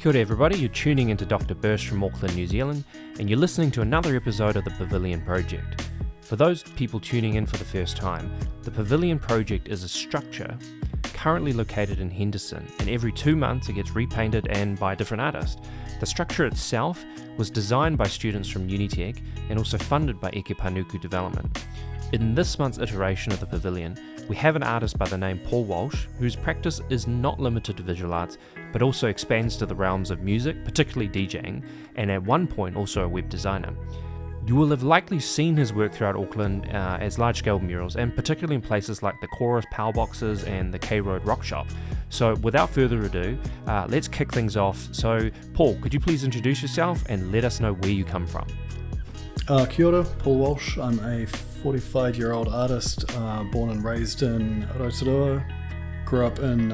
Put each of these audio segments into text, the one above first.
Kia ora everybody, you're tuning into Dr. Burst from Auckland, New Zealand, and you're listening to another episode of the Pavilion Project. For those people tuning in for the first time, the Pavilion Project is a structure currently located in Henderson, and every 2 months it gets repainted and by a different artist. The structure itself was designed by students from Unitec and also funded by Eke Panuku Development. In this month's iteration of the Pavilion, we have an artist by the name Paul Walsh, whose practice is not limited to visual arts, but also expands to the realms of music, particularly DJing, and at one point also a web designer. You will have likely seen his work throughout Auckland as large-scale murals, and particularly in places like the Chorus Power Boxes and the K Road Rockshop. So without further ado, let's kick things off. So Paul, could you please introduce yourself and let us know where you come from? Kia ora, Paul Walsh. I'm a 45-year-old artist, born and raised in Rotorua, grew up in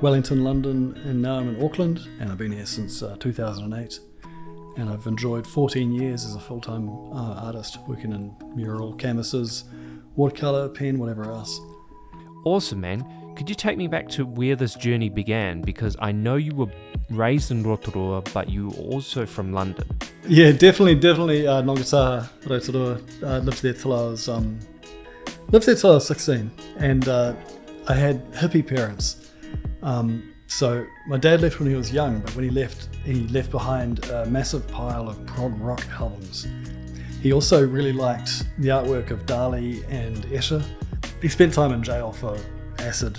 Wellington, London, and now I'm in Auckland, and I've been here since 2008. And I've enjoyed 14 years as a full-time artist, working in mural, canvases, watercolour, pen, whatever else. Awesome, man. Could you take me back to where this journey began? Because I know you were raised in Rotorua, but you were also from London. Yeah, definitely. Nongataha, Rotorua. Lived there till I was 16, and I had hippie parents. So my dad left when he was young, but when he left behind a massive pile of prog rock albums. He also really liked the artwork of Dali and Escher. He spent time in jail for acid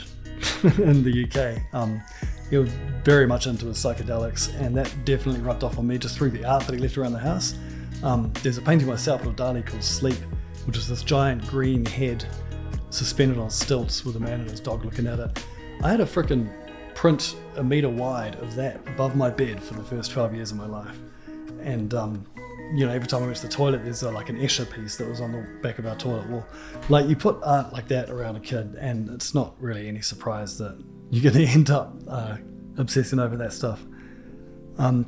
in the UK. He was very much into his psychedelics, and that definitely rubbed off on me just through the art that he left around the house. There's a painting myself of Dali called Sleep, which is this giant green head suspended on stilts with a man and his dog looking at it. I had a frickin' print a metre wide of that above my bed for the first 12 years of my life. And every time I went to the toilet, there's like an Escher piece that was on the back of our toilet wall. Like, you put art like that around a kid, and it's not really any surprise that you're going to end up obsessing over that stuff.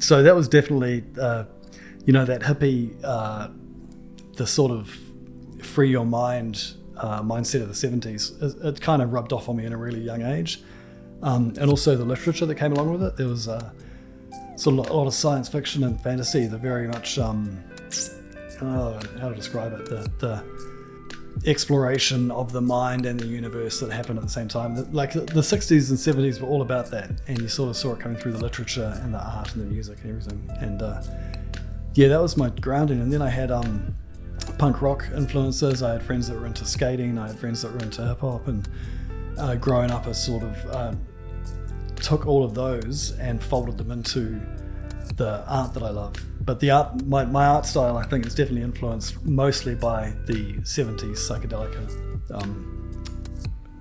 So that was definitely, that hippie, the sort of free your mind mindset of the 70s. It kind of rubbed off on me in a really young age. And also the literature that came along with it. There was sort of a lot of science fiction and fantasy. The very much, how to describe it, the exploration of the mind and the universe that happened at the same time. Like the 60s and 70s were all about that, and you sort of saw it coming through the literature and the art and the music and everything. And that was my grounding. And then I had punk rock influences. I had friends that were into skating. I had friends that were into hip hop, and growing up I sort of took all of those and folded them into the art that I love. But the art, my art style, I think, is definitely influenced mostly by the 70s psychedelic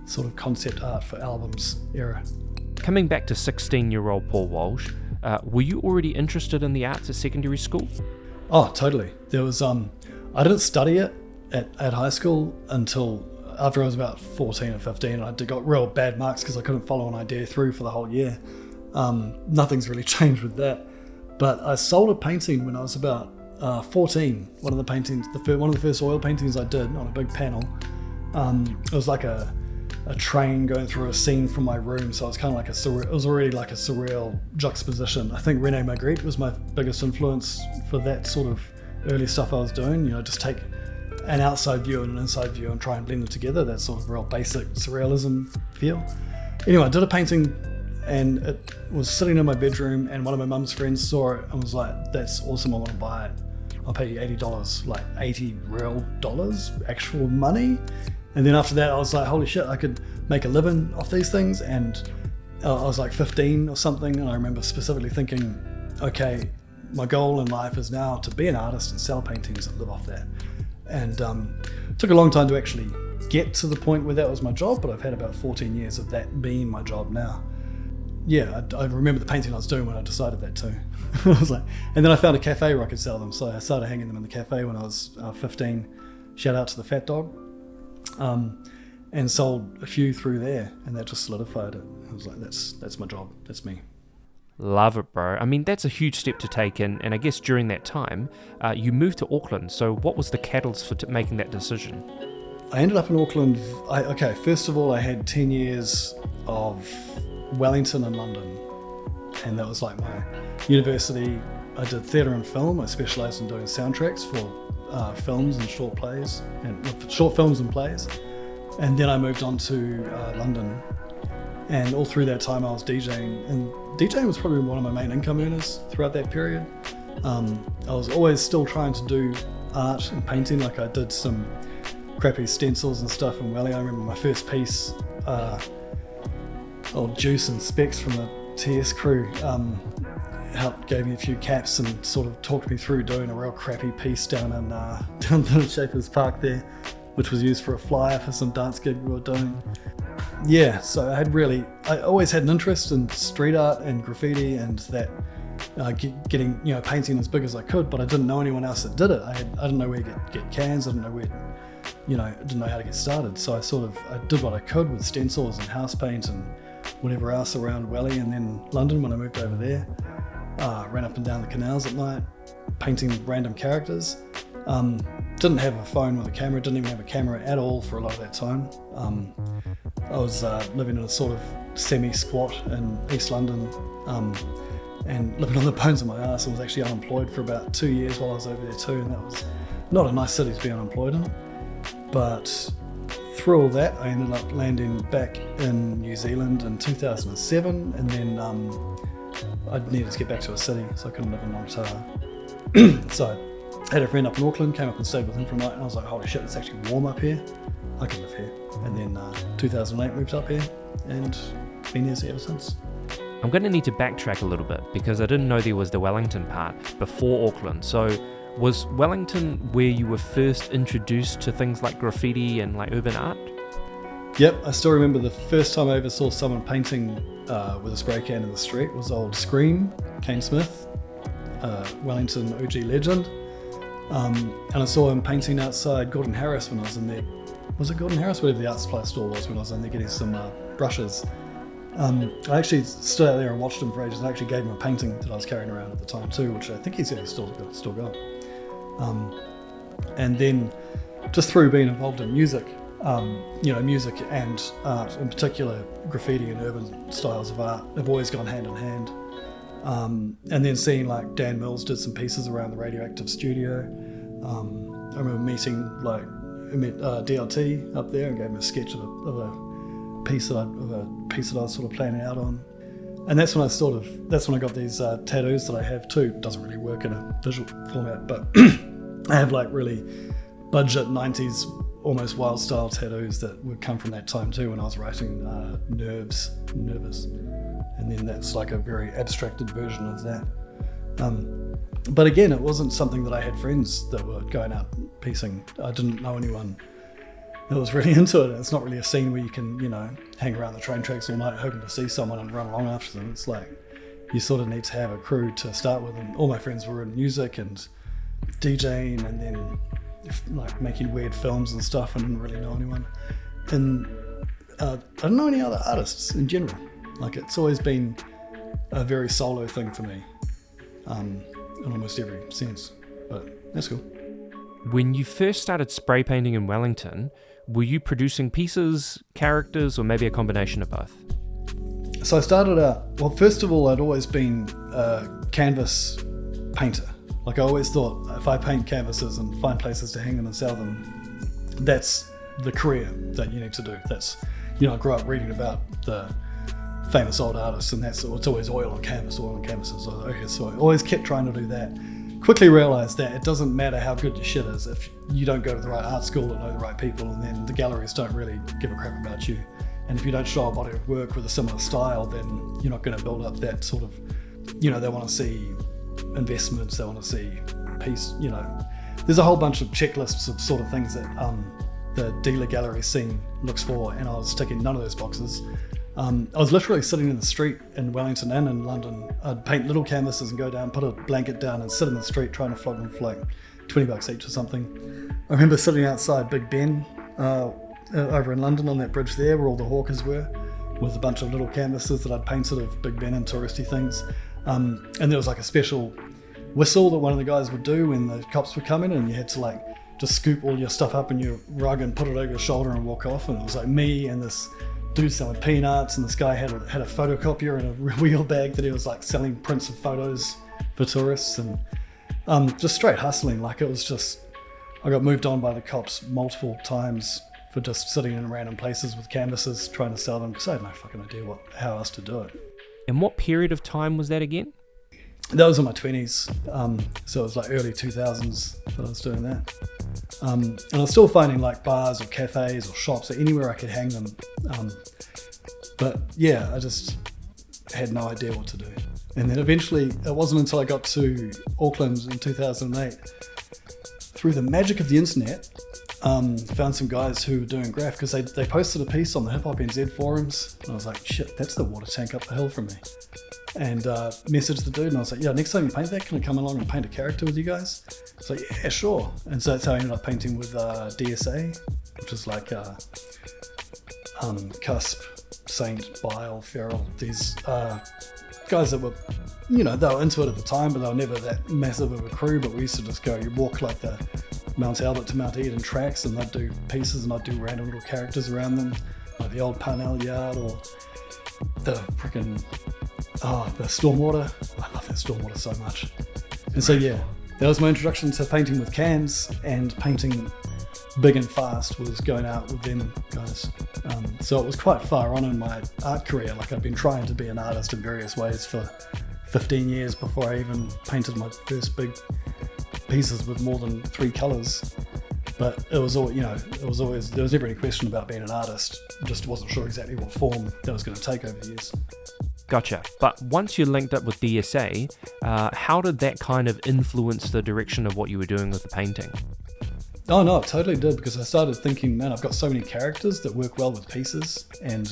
sort of concept art for albums era. Coming back to 16-year-old Paul Walsh, were you already interested in the arts at secondary school? Oh, totally. There was I didn't study it at high school until after I was about 14 or 15, and I got real bad marks because I couldn't follow an idea through for the whole year. Nothing's really changed with that. But I sold a painting when I was about 14. One of the first oil paintings I did on a big panel. It was like a train going through a scene from my room, so it was kind of like it was already like a surreal juxtaposition. I think Rene Magritte was my biggest influence for that sort of early stuff I was doing. Just take an outside view and an inside view and try and blend them together. That sort of real basic surrealism feel. Anyway, I did a painting and it was sitting in my bedroom, and one of my mum's friends saw it and was like, "That's awesome, I want to buy it. I'll pay you $80, like 80 real dollars, actual money." And then after that I was like, holy shit, I could make a living off these things. And I was like 15 or something, and I remember specifically thinking, okay, my goal in life is now to be an artist and sell paintings and live off that. And it took a long time to actually get to the point where that was my job, but I've had about 14 years of that being my job now. Yeah, I remember the painting I was doing when I decided that too. I was like, and then I found a cafe where I could sell them, so I started hanging them in the cafe when I was 15. Shout out to the Fat Dog, and sold a few through there, and that just solidified it. I was like, that's my job, that's me. Love it, bro. I mean, that's a huge step to take, and I guess during that time, you moved to Auckland. So what was the catalyst for making that decision? I ended up in Auckland. First of all, I had 10 years of Wellington and London and that was like my university. I did theatre and film. I specialised in doing soundtracks for films and short plays, and short films and plays. And then I moved on to London, and all through that time I was DJing, and DJing was probably one of my main income earners throughout that period. I was always still trying to do art and painting. Like I did some crappy stencils and stuff in Welly. I remember my first piece, old Juice and Specs from the TS crew, gave me a few caps and sort of talked me through doing a real crappy piece down the Shapers Park there, which was used for a flyer for some dance gig we were doing. Yeah, so I always had an interest in street art and graffiti and that getting, painting as big as I could, but I didn't know anyone else that did it. I didn't know where to get cans, I didn't know where, I didn't know how to get started. So I did what I could with stencils and house paint and whatever else around Welly, and then London when I moved over there. Ran up and down the canals at night, painting random characters. Didn't have a phone with a camera, didn't even have a camera at all for a lot of that time. I was living in a sort of semi-squat in East London, and living on the bones of my ass. I was actually unemployed for about 2 years while I was over there too, and that was not a nice city to be unemployed in. But through all that, I ended up landing back in New Zealand in 2007, and then I needed to get back to a city, so I couldn't live in Rangataha. So I had a friend up in Auckland, came up and stayed with him for a night, and I was like, holy shit, it's actually warm up here. I can live here. And then 2008 moved up here, and been here ever since. I'm going to need to backtrack a little bit, because I didn't know there was the Wellington part before Auckland. So was Wellington where you were first introduced to things like graffiti and like urban art? Yep, I still remember the first time I ever saw someone painting with a spray can in the street was old Scream, Kane Smith, Wellington OG legend. And I saw him painting outside Gordon Harris when I was in there. Was it Gordon Harris? Whatever the art supply store was, when I was in there getting some brushes. I actually stood out there and watched him for ages. I actually gave him a painting that I was carrying around at the time too, which I think he's still got. And then just through being involved in music, music and art, in particular graffiti and urban styles of art, have always gone hand in hand. And then seeing like Dan Mills did some pieces around the Radioactive studio. I remember meeting DLT up there and gave him a sketch of a piece that I was sort of planning out on. And that's when I got these tattoos that I have too. It doesn't really work in a visual format, but I have like really budget 90s, almost wild style tattoos that would come from that time too, when I was writing Nervous. And then that's like a very abstracted version of that. But again, it wasn't something that I had friends that were going out piecing. I didn't know anyone that was really into it. It's not really a scene where you can, hang around the train tracks all night hoping to see someone and run along after them. It's like you sort of need to have a crew to start with, and all my friends were in music and DJing and then like making weird films and stuff. I didn't really know anyone. And I don't know any other artists in general. Like it's always been a very solo thing for me, in almost every sense, but that's cool. When you first started spray painting in Wellington, were you producing pieces, characters, or maybe a combination of both? So I started out, well, first of all, I'd always been a canvas painter. Like I always thought, if I paint canvases and find places to hang them and sell them, that's the career that you need to do. That's, I grew up reading about the famous old artists, and it's always oil on canvases. So I always kept trying to do that. Quickly realised that it doesn't matter how good your shit is if you don't go to the right art school and know the right people, and then the galleries don't really give a crap about you. And if you don't show a body of work with a similar style, then you're not going to build up that sort of, they want to see investments, they want to see piece, There's a whole bunch of checklists of sort of things that the dealer gallery scene looks for, and I was ticking none of those boxes. I was literally sitting in the street in Wellington and in London. I'd paint little canvases and go down, put a blanket down and sit in the street trying to flog them for like $20 each or something. I remember sitting outside Big Ben over in London on that bridge there where all the hawkers were, with a bunch of little canvases that I'd painted of Big Ben and touristy things. And there was like a special whistle that one of the guys would do when the cops were coming, and you had to like just scoop all your stuff up in your rug and put it over your shoulder and walk off. And it was like me and this dude selling peanuts, and this guy had a photocopier and a wheel bag that he was like selling prints of photos for tourists, and just straight hustling. Like it was just, I got moved on by the cops multiple times for just sitting in random places with canvases trying to sell them, because I had no fucking idea how else to do it. And what period of time was that again? That was in my 20s, so it was like early 2000s that I was doing that. And I was still finding like bars or cafes or shops or anywhere I could hang them. But yeah, I just had no idea what to do. And then eventually, it wasn't until I got to Auckland in 2008, through the magic of the internet, found some guys who were doing graph, because they posted a piece on the Hip Hop NZ forums, and I was like, shit, that's the water tank up the hill from me. And messaged the dude, and I was like, yeah, next time you paint that, can I come along and paint a character with you guys? He's like, yeah, sure. And so that's how I ended up painting with DSA, which is like Cusp, Saint, Bile, Feral, these guys that were, they were into it at the time, but they were never that massive of a crew. But we used to just go, you walk like the Mount Albert to Mount Eden tracks, and they'd do pieces, and I'd do random little characters around them, like the old Parnell Yard or the freaking the Stormwater. I love that Stormwater so much. And so yeah, that was my introduction to painting with cans, and painting big and fast was going out with them guys. So it was quite far on in my art career. Like I'd been trying to be an artist in various ways for 15 years before I even painted my first big pieces with more than 3 colours. But it was all, there was never any question about being an artist. Just wasn't sure exactly what form that was going to take over the years. Gotcha. But once you linked up with DSA, how did that kind of influence the direction of what you were doing with the painting? Oh no, it totally did, because I started thinking, man, I've got so many characters that work well with pieces, and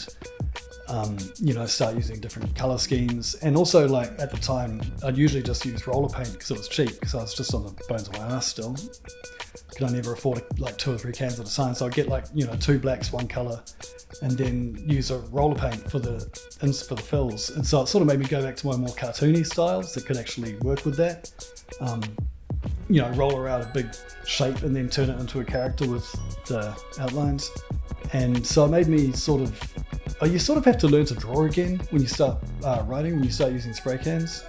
start using different color schemes. And also, like at the time, I'd usually just use roller paint because it was cheap, because I was just on the bones of my ass still. Could I never afford like 2 or 3 cans at a time, so I'd get like 2 blacks, 1 color, and then use a roller paint for the fills. And so it sort of made me go back to my more cartoony styles that could actually work with that. Roller out a big shape and then turn it into a character with the outlines. And so it made me you sort of have to learn to draw again when you start writing, when you start using spray cans.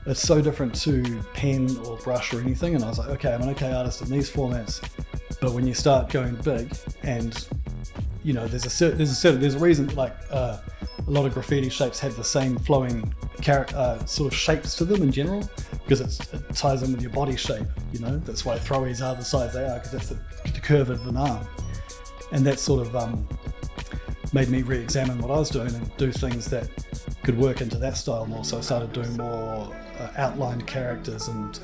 It's so different to pen or brush or anything. And I was like, okay, I'm an okay artist in these formats, but when you start going big, and there's a reason, like a lot of graffiti shapes have the same flowing sort of shapes to them in general, because it ties in with your body shape. That's why throwies are the size they are, because that's the curve of an arm. And that sort of made me re-examine what I was doing and do things that could work into that style more. So I started doing more outlined characters, and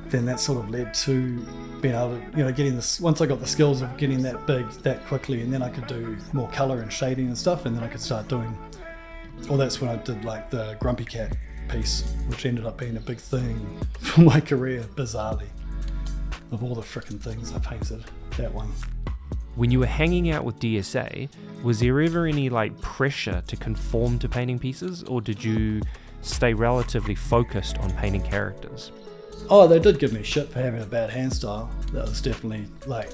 then that sort of led to being able to, getting this. Once I got the skills of getting that big that quickly, and then I could do more color and shading and stuff, and then I could start doing. Well, that's when I did like the Grumpy Cat piece, which ended up being a big thing for my career, bizarrely. Of all the frickin' things I painted, that one. When you were hanging out with DSA, was there ever any pressure to conform to painting pieces, or did you stay relatively focused on painting characters? Oh, they did give me shit for having a bad hand style. That was definitely I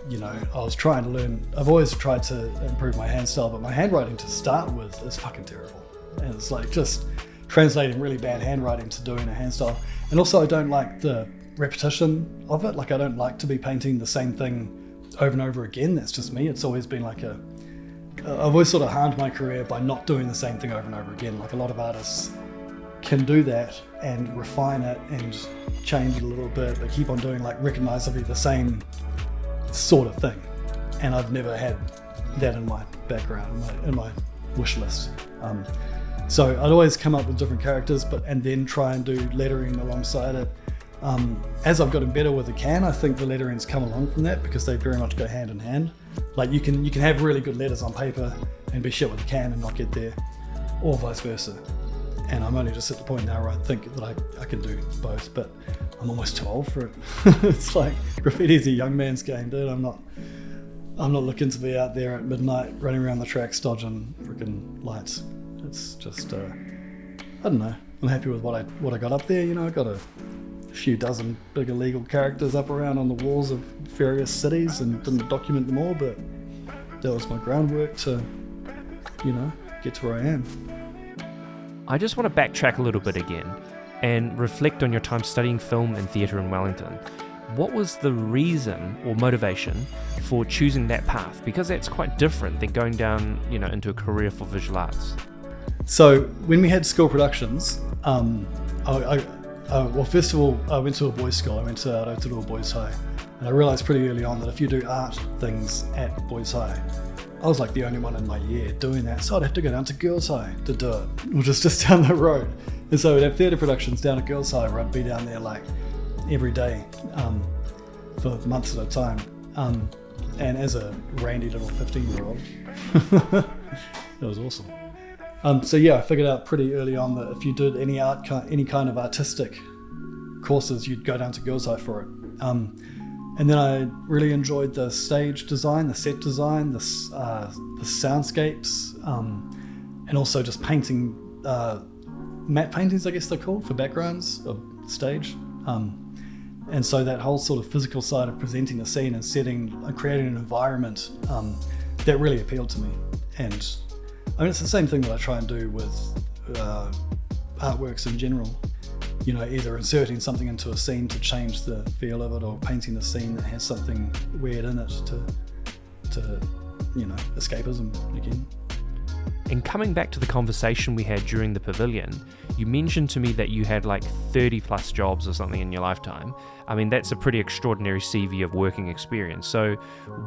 was trying to learn. I've always tried to improve my hand style, but my handwriting to start with is fucking terrible. And it's just translating really bad handwriting to doing a hand style. And also I don't like the repetition of it. I don't like to be painting the same thing over and over again. That's just me. It's always been I've always sort of harmed my career by not doing the same thing over and over again. A lot of artists can do that and refine it and change it a little bit, but keep on doing recognizably the same sort of thing. And I've never had that in my background, in my wish list. So I'd always come up with different characters, and then try and do lettering alongside it. As I've gotten better with the can, I think the lettering's come along from that, because they very much go hand in hand. You can have really good letters on paper and be shit with the can and not get there, or vice versa. And I'm only just at the point now where I think that I can do both, but I'm almost too old for it. It's graffiti's a young man's game, dude. I'm not looking to be out there at midnight running around the tracks dodging freaking lights. It's just I don't know. I'm happy with what I got up there. I got a few dozen big illegal characters up around on the walls of various cities, and didn't document them all, but that was my groundwork to get to where I am. I just want to backtrack a little bit again and reflect on your time studying film and theatre in Wellington. What was the reason or motivation for choosing that path? Because that's quite different than going down, into a career for visual arts. So when we had school productions, first of all, I went to a boys' school. I went to Aotearoa Boys High. And I realised pretty early on that if you do art things at Boys High, I was like the only one in my year doing that. So I'd have to go down to Girls High to do it, which is just down the road. And so we'd have theatre productions down at Girls High where I'd be down there like every day for months at a time. And as a randy little 15-year-old, that was awesome. I figured out pretty early on that if you did any kind of artistic courses, you'd go down to Girls High for it. And then I really enjoyed the stage design, the set design, the soundscapes, and also just painting, matte paintings, I guess they're called, for backgrounds of stage. And so that whole sort of physical side of presenting a scene and setting and creating an environment, that really appealed to me. And it's the same thing that I try and do with artworks in general. Either inserting something into a scene to change the feel of it, or painting a scene that has something weird in it to escapism again. And coming back to the conversation we had during the Pavilion, you mentioned to me that you had like 30 plus jobs or something in your lifetime. I mean, that's a pretty extraordinary CV of working experience. So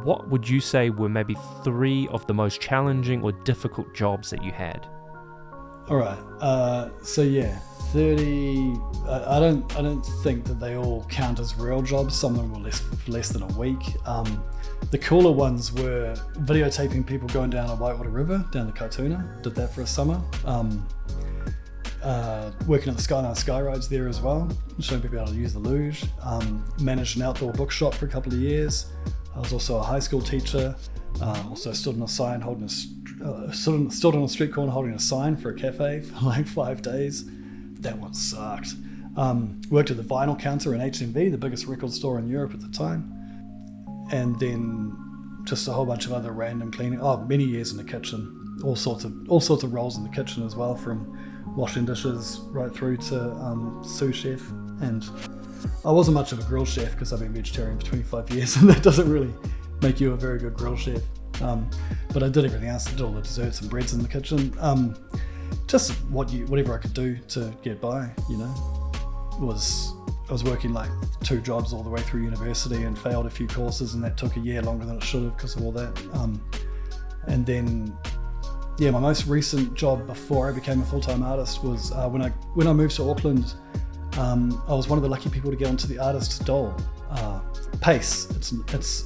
what would you say were maybe 3 of the most challenging or difficult jobs that you had? All right. 30. I don't think that they all count as real jobs. Some of them were less than a week. The cooler ones were videotaping people going down a Whitewater River, down the Kaituna. Did that for a summer. Working at the Skyline Sky Rides there as well, showing people how to use the luge. Managed an outdoor bookshop for a couple of years. I was also a high school teacher. Also stood on a sign stood on a street corner holding a sign for a cafe for like 5 days. That one sucked. Worked at the vinyl counter in HMV, the biggest record store in Europe at the time. And then just a whole bunch of other random cleaning. Many years in the kitchen. All sorts of roles in the kitchen as well, from washing dishes right through to sous chef. And I wasn't much of a grill chef because I've been vegetarian for 25 years, and that doesn't really make you a very good grill chef. But I did everything else. I did all the desserts and breads in the kitchen. Just whatever I could do to get by, I was working like 2 jobs all the way through university and failed a few courses, and that took a year longer than it should have because of all that. And then, my most recent job before I became a full-time artist was when I moved to Auckland. I was one of the lucky people to get onto the artist's dole. PACE,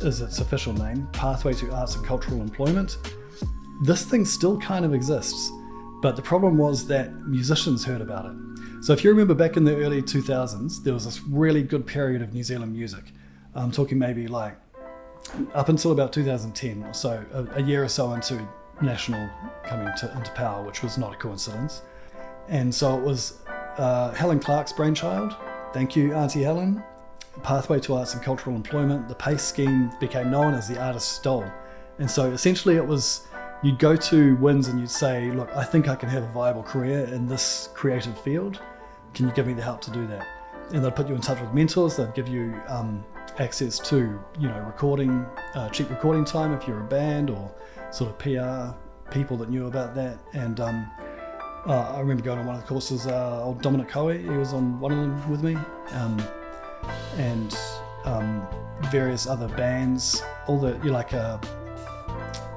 is its official name, Pathway to Arts and Cultural Employment. This thing still kind of exists, but the problem was that musicians heard about it. So if you remember back in the early 2000s, there was this really good period of New Zealand music. I'm talking maybe like up until about 2010 or so, a year or so into National coming into power, which was not a coincidence. And so it was Helen Clark's brainchild. Thank you, Auntie Helen. Pathway to Arts and Cultural Employment. The PACE scheme became known as the Artist's Dole. And so essentially it was, you'd go to WINS and you'd say, look, I think I can have a viable career in this creative field. Can you give me the help to do that? And they'd put you in touch with mentors. They'd give you access to, recording, cheap recording time if you're a band, or sort of PR people that knew about that. And I remember going on one of the courses, old Dominic Coe, he was on one of them with me. And various other bands, all the,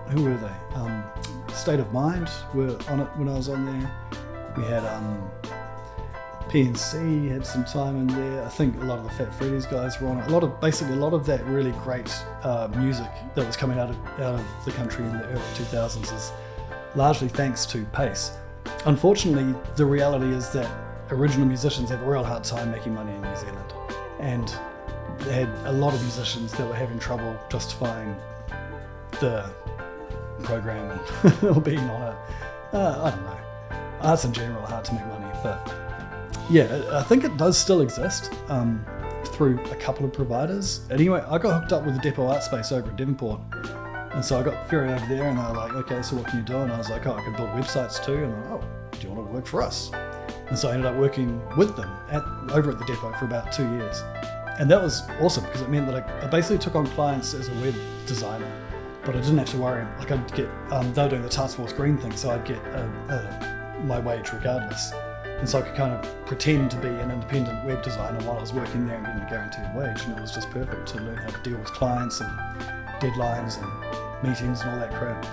who were they? State of Mind were on it when I was on there. We had PNC had some time in there. I think a lot of the Fat Freddy's guys were on it. A lot of that really great music that was coming out of the country in the early 2000s is largely thanks to PACE. Unfortunately, the reality is that original musicians had a real hard time making money in New Zealand, and they had a lot of musicians that were having trouble justifying the program or being on it. I don't know. Arts in general are hard to make money, but yeah, I think it does still exist through a couple of providers. Anyway, I got hooked up with the Depot Art Space over at Devonport, And so I got ferried over there, and they were like, okay, so what can you do? And I was like, oh, I can build websites too. And they're like, oh, do you want to work for us? And so I ended up working with them over at the depot for about 2 years. And that was awesome because it meant that I basically took on clients as a web designer, but I didn't have to worry. Like I'd get, they were doing the Task Force Green thing, so I'd get my wage regardless. And so I could kind of pretend to be an independent web designer while I was working there and getting a guaranteed wage. And it was just perfect to learn how to deal with clients and deadlines and meetings and all that crap.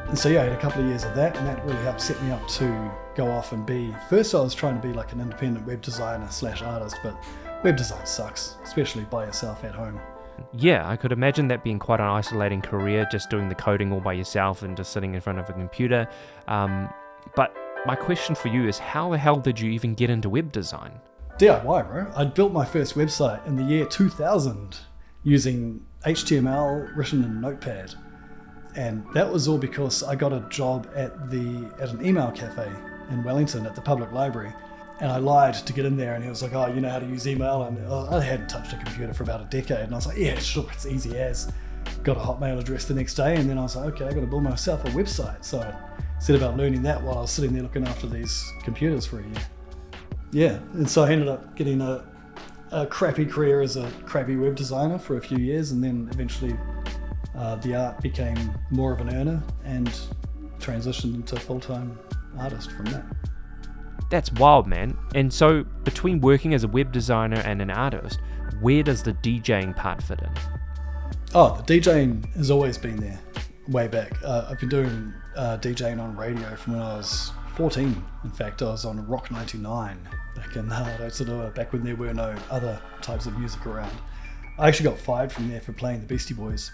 And so yeah, I had a couple of years of that, and that really helped set me up to go off and be, first I was trying to be like an independent web designer / artist, but web design sucks, especially by yourself at home. Yeah, I could imagine that being quite an isolating career, just doing the coding all by yourself and just sitting in front of a computer. But my question for you is, how the hell did you even get into web design? DIY, bro. I built my first website in the year 2000 using HTML written in Notepad. And that was all because I got a job at an email cafe in Wellington at the public library. And I lied to get in there, and he was like, oh, you know how to use email? And I hadn't touched a computer for about a decade. And I was like, yeah, sure, it's easy as. Got a Hotmail address the next day, and then I was like, okay, I've got to build myself a website. So I set about learning that while I was sitting there looking after these computers for a year. Yeah, and so I ended up getting a crappy career as a crappy web designer for a few years, and then eventually the art became more of an earner and transitioned into a full-time artist from that. That's wild, man. And so, between working as a web designer and an artist, where does the DJing part fit in? Oh, the DJing has always been there, way back. I've been doing DJing on radio from when I was 14. In fact, I was on Rock 99 back in back when there were no other types of music around. I actually got fired from there for playing the Beastie Boys.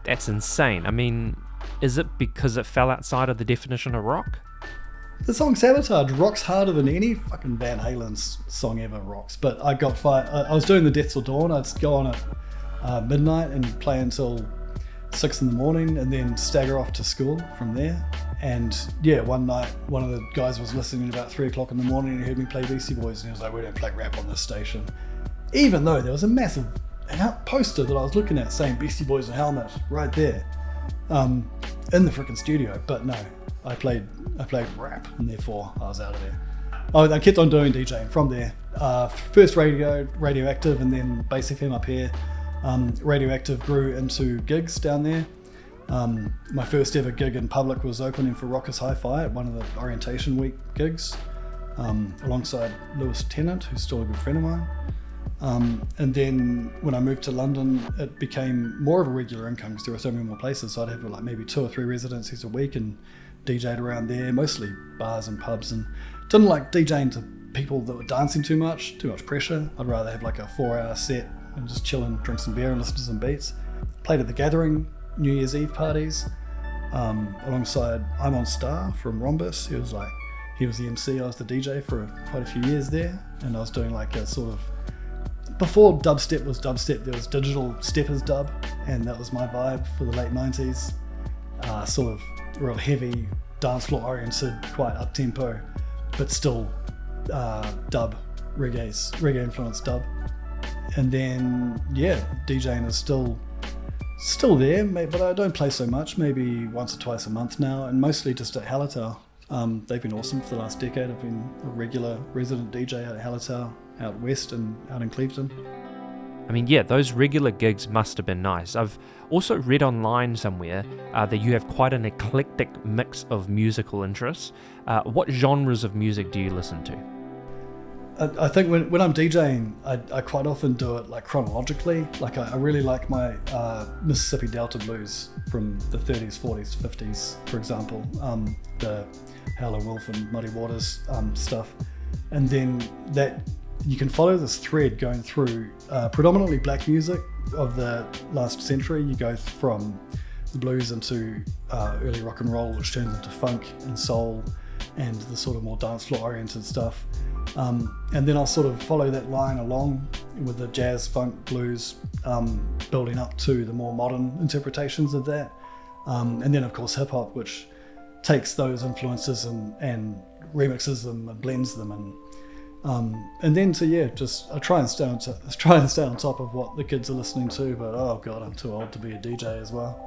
That's insane. I mean, is it because it fell outside of the definition of rock? The song Sabotage rocks harder than any fucking Van Halen's song ever rocks. But I got fired. I was doing the Death Till Dawn. I'd go on at midnight and play until 6 in the morning and then stagger off to school from there. And yeah, one night, one of the guys was listening at about 3 o'clock in the morning and he heard me play Beastie Boys, and he was like, we don't play rap on this station. Even though there was a massive poster that I was looking at saying Beastie Boys and Helmet right there in the freaking studio. But no, I played rap, and therefore I was out of there. I kept on doing DJing from there. First Radioactive, and then Bass FM up here. Radioactive grew into gigs down there. My first ever gig in public was opening for Rockers Hi-Fi at one of the Orientation Week gigs, alongside Lewis Tennant, who's still a good friend of mine. And then when I moved to London, it became more of a regular income because there were so many more places. So I'd have like maybe 2 or 3 residencies a week and DJ'd around there, mostly bars and pubs, and didn't like DJing to people that were dancing too much pressure. I'd rather have like a 4-hour set and just chill and drink some beer and listen to some beats. Played at the Gathering, New Year's Eve parties, alongside I'm On Star from Rhombus. He was the MC, I was the DJ for quite a few years there, and I was doing like a sort of, before dubstep was dubstep, there was digital steppers dub, and that was my vibe for the late 90s. Sort of real heavy, dance floor oriented, quite up tempo, but still dub, reggae influenced dub. And then yeah, DJing is still there, but I don't play so much, maybe once or twice a month now, and mostly just at Hallertau. They've been awesome for the last decade. I've been a regular resident DJ at Hallertau, out west and out in Clevedon. I mean, yeah, those regular gigs must have been nice. I've also read online somewhere that you have quite an eclectic mix of musical interests. What genres of music do you listen to? I think when I'm DJing, I quite often do it like chronologically. Like I really like my Mississippi Delta blues from the 30s, 40s, 50s, for example. The Howler Wolf and Muddy Waters stuff. And then that you can follow this thread going through predominantly black music of the last century. You go from the blues into early rock and roll, which turns into funk and soul and the sort of more dance floor oriented stuff. And then I'll sort of follow that line along with the jazz, funk, blues, building up to the more modern interpretations of that. And then of course hip hop, which takes those influences and remixes them and blends them and And then I try and stay on top of what the kids are listening to, but oh god, I'm too old to be a DJ as well.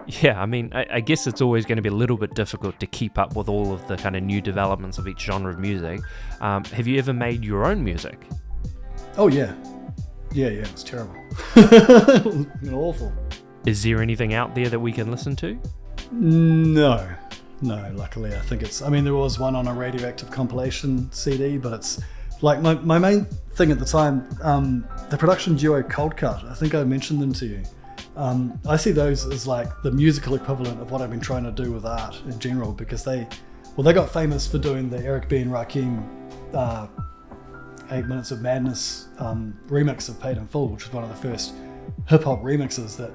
Yeah, I mean, I guess it's always going to be a little bit difficult to keep up with all of the kind of new developments of each genre of music. Have you ever made your own music? Oh yeah, it was terrible. Awful. Is there anything out there that we can listen to? No, luckily I think there was one on a Radioactive compilation CD, but it's like my main thing at the time, the production duo Cold Cut, I think I mentioned them to you. I see those as like the musical equivalent of what I've been trying to do with art in general, because they got famous for doing the Eric B. and Rakim 8 Minutes of Madness remix of Paid in Full, which was one of the first hip-hop remixes that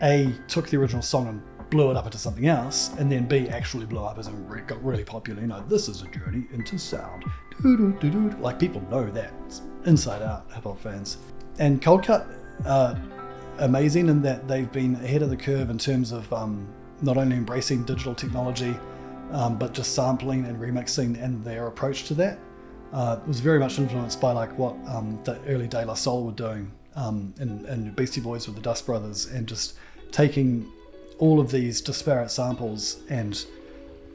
A, took the original song and blew it up into something else, and then B, actually blew up as it got really popular. This is a journey into sound. Like, people know that. It's inside out, hip-hop fans. And Cold Cut, amazing in that they've been ahead of the curve in terms of not only embracing digital technology, but just sampling and remixing, and their approach to that was very much influenced by like what the early De La Soul were doing, and Beastie Boys with the Dust Brothers, and just taking all of these disparate samples and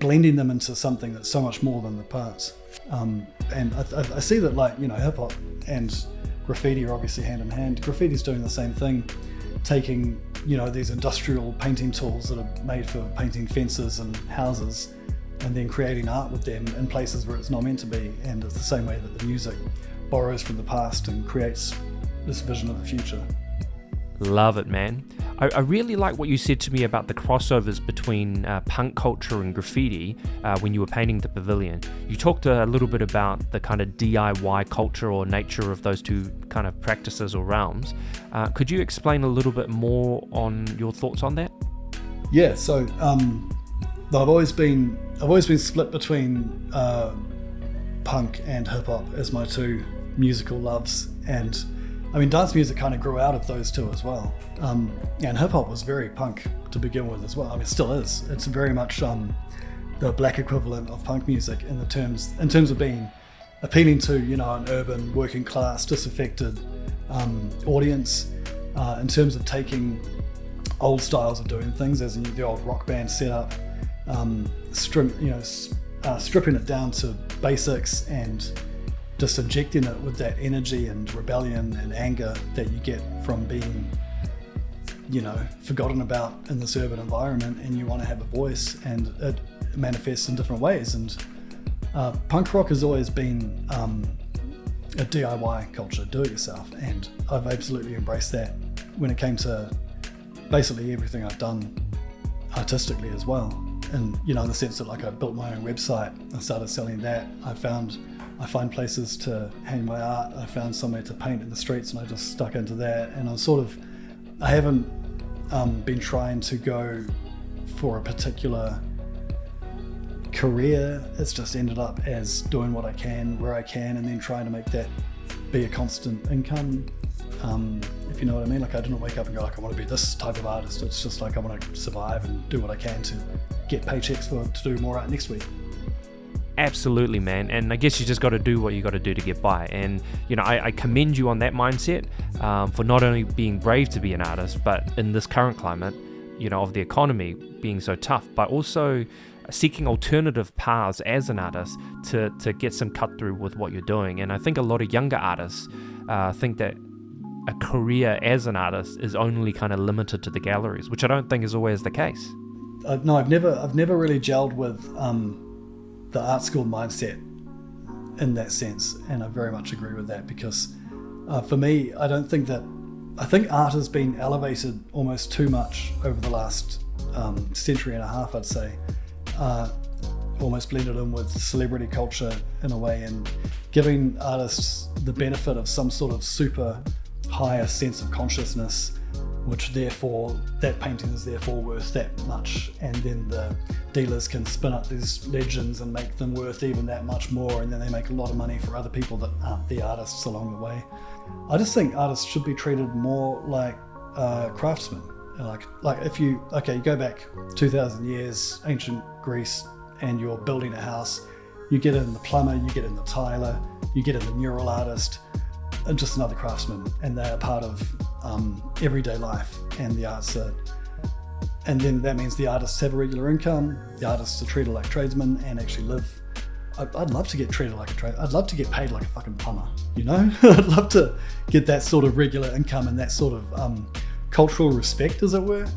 blending them into something that's so much more than the parts. And I see that, like, hip hop and graffiti are obviously hand in hand. Graffiti's doing the same thing, taking these industrial painting tools that are made for painting fences and houses, and then creating art with them in places where it's not meant to be. And it's the same way that the music borrows from the past and creates this vision of the future. Love it, man. I really like what you said to me about the crossovers between punk culture and graffiti when you were painting the Pavilion. You talked a little bit about the kind of DIY culture or nature of those two kind of practices or realms. Could you explain a little bit more on your thoughts on that? Yeah, so I've always been split between punk and hip hop as my two musical loves, and dance music kind of grew out of those two as well. And hip hop was very punk to begin with as well. It still is. It's very much the black equivalent of punk music in terms of being appealing to an urban, working class, disaffected audience. In terms of taking old styles of doing things, as in the old rock band setup, stripping it down to basics and just injecting it with that energy and rebellion and anger that you get from being, forgotten about in this urban environment, and you want to have a voice, and it manifests in different ways. And punk rock has always been a DIY culture, do it yourself, and I've absolutely embraced that when it came to basically everything I've done artistically as well. And in the sense that, like, I built my own website, I started selling that, I find places to hang my art, I found somewhere to paint in the streets, and I just stuck into that. And I haven't been trying to go for a particular career. It's just ended up as doing what I can, where I can, and then trying to make that be a constant income, if you know what I mean. Like, I didn't wake up and go, like, I want to be this type of artist. It's just like, I want to survive and do what I can to get paychecks to do more art next week. Absolutely, man. And I guess you just got to do what you got to do to get by. And, I commend you on that mindset for not only being brave to be an artist, but in this current climate, of the economy being so tough, but also seeking alternative paths as an artist to get some cut through with what you're doing. And I think a lot of younger artists think that a career as an artist is only kind of limited to the galleries, which I don't think is always the case. No, I've never really gelled with the art school mindset in that sense, and I very much agree with that, because for me, I think art has been elevated almost too much over the last century and a half, I'd say, almost blended in with celebrity culture in a way, and giving artists the benefit of some sort of super higher sense of consciousness, which therefore that painting is therefore worth that much, and then the dealers can spin up these legends and make them worth even that much more, and then they make a lot of money for other people that aren't the artists along the way. I just think artists should be treated more like craftsmen. Like if you go back 2,000 years, ancient Greece, and you're building a house, You get in the plumber, you get in the tiler, you get in the mural artist, and just another craftsman, and they're part of everyday life. And the arts are, and then that means the artists have a regular income. The artists are treated like tradesmen and actually live. I'd love to get treated like a trade. I'd love to get paid like a fucking plumber, you know? I'd love to get that sort of regular income and that sort of cultural respect, as it were,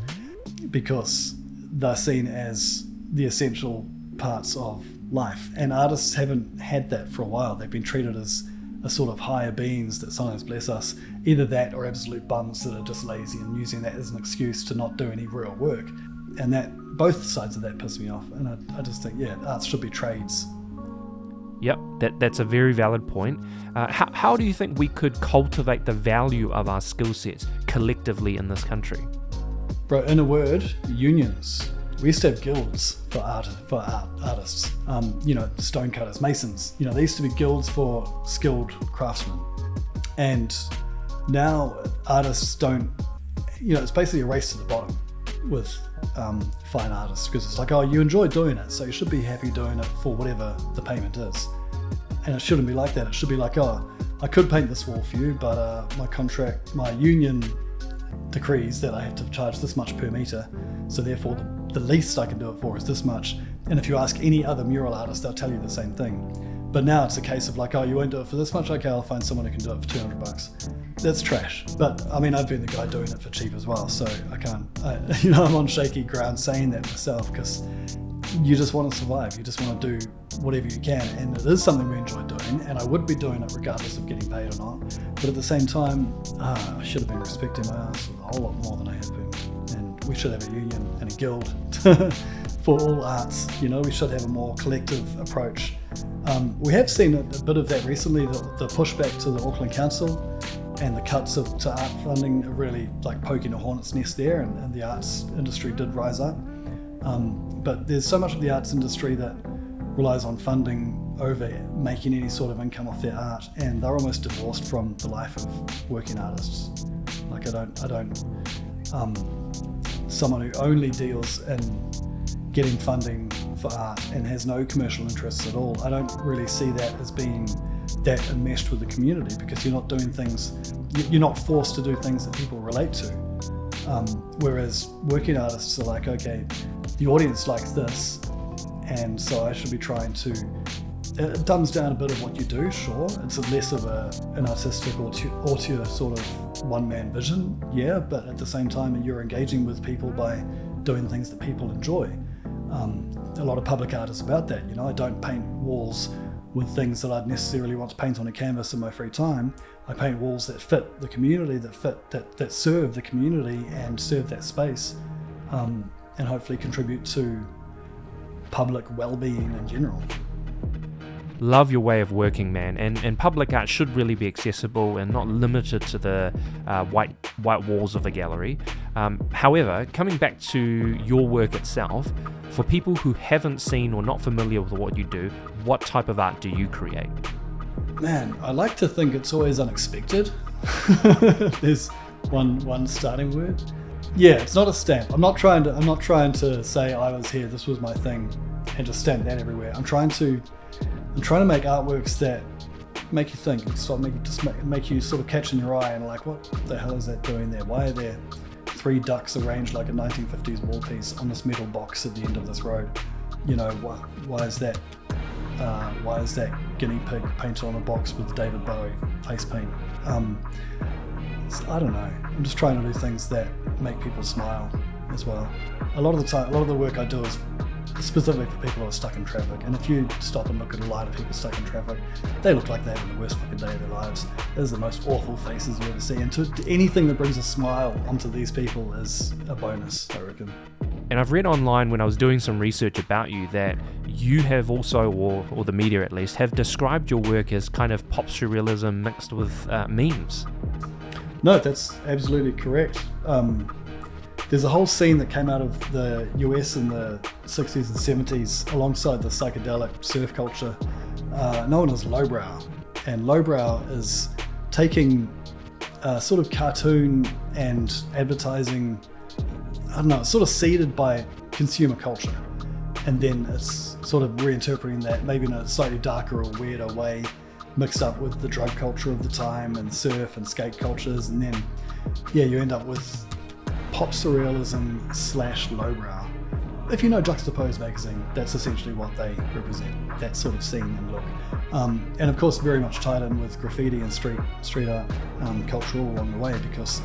because they're seen as the essential parts of life. And artists haven't had that for a while. They've been treated as a sort of higher beings that sometimes bless us. Either that or absolute bums that are just lazy and using that as an excuse to not do any real work. And that both sides of that piss me off. And I just think, yeah, arts should be trades. Yep, that's a very valid point. How do you think we could cultivate the value of our skill sets collectively in this country? Bro, in a word, unions. We used to have guilds for artists. Stonecutters, masons. There used to be guilds for skilled craftsmen. And now artists don't, it's basically a race to the bottom with fine artists, because it's like, oh, you enjoy doing it, so you should be happy doing it for whatever the payment is. And it shouldn't be like that. It should be like, oh, I could paint this wall for you, but my union decrees that I have to charge this much per meter, so therefore the least I can do it for is this much. And if you ask any other mural artist, they'll tell you the same thing. But now it's a case of like, oh, you won't do it for this much? Okay, I'll find someone who can do it for $200. That's trash. But I mean, I've been the guy doing it for cheap as well, so I'm on shaky ground saying that myself, because you just want to survive. You just want to do whatever you can, and it is something we enjoy doing, and I would be doing it regardless of getting paid or not. But at the same time, I should have been respecting my ass a whole lot more than I have been. And we should have a union and a guild for all arts. We should have a more collective approach. We have seen a bit of that recently. The pushback to the Auckland Council and the cuts to art funding are really like poking a hornet's nest there, and the arts industry did rise up. But there's so much of the arts industry that relies on funding over making any sort of income off their art, and they're almost divorced from the life of working artists. Like I don't someone who only deals in getting funding for art and has no commercial interests at all, I don't really see that as being that enmeshed with the community, because you're not doing things, you're not forced to do things that people relate to. Whereas working artists are like, okay, the audience likes this, and so I should be trying to, it dumbs down a bit of what you do, sure. It's less of an artistic auteur sort of one-man vision, yeah, but at the same time you're engaging with people by doing things that people enjoy. A lot of public art is about that. I don't paint walls with things that I'd necessarily want to paint on a canvas in my free time. I paint walls that fit the community, that serve the community and serve that space, and hopefully contribute to public well-being in general. Love your way of working, man, and public art should really be accessible and not limited to the white walls of a gallery. However, coming back to your work itself, for people who haven't seen or not familiar with what you do, what type of art do you create? Man, I like to think it's always unexpected. There's one starting word. Yeah, it's not a stamp. I'm not trying to say I was here, this was my thing, and just stamp that everywhere. I'm trying to make artworks that make you think, make you sort of catch in your eye and like, what the hell is that doing there? Why are there 3 ducks arranged like a 1950s wall piece on this metal box at the end of this road? Why is that guinea pig painted on a box with David Bowie face paint? I don't know. I'm just trying to do things that make people smile as well. A lot of the work I do is specifically for people who are stuck in traffic. And if you stop and look at a line of people stuck in traffic, they look like they're having the worst fucking day of their lives. Those are the most awful faces you ever see. And to anything that brings a smile onto these people is a bonus, I reckon. And I've read online when I was doing some research about you that you have also, or the media at least, have described your work as kind of pop surrealism mixed with memes. No, that's absolutely correct. There's a whole scene that came out of the US in the 60s and 70s alongside the psychedelic surf culture, known as lowbrow. And lowbrow is taking sort of cartoon and advertising, I don't know, it's sort of seeded by consumer culture. and then it's sort of reinterpreting that maybe in a slightly darker or weirder way, mixed up with the drug culture of the time and surf and skate cultures, and then you end up with pop surrealism / lowbrow. If you know Juxtapose magazine, that's essentially what they represent, that sort of scene and look. And of course very much tied in with graffiti and street art culture all along the way, because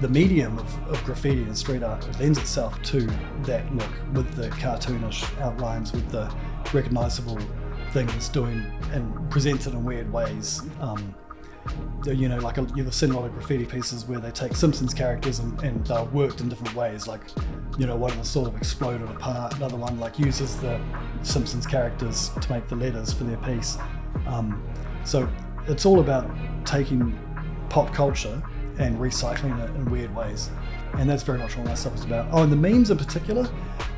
the medium of graffiti and street art lends itself to that look, with the cartoonish outlines, with the recognisable things doing and presented in weird ways. You've seen a lot of graffiti pieces where they take Simpsons characters and they're worked in different ways. Like, one of them sort of exploded apart, another one like uses the Simpsons characters to make the letters for their piece. So it's all about taking pop culture and recycling it in weird ways. And that's very much what my stuff is about. Oh, and the memes in particular,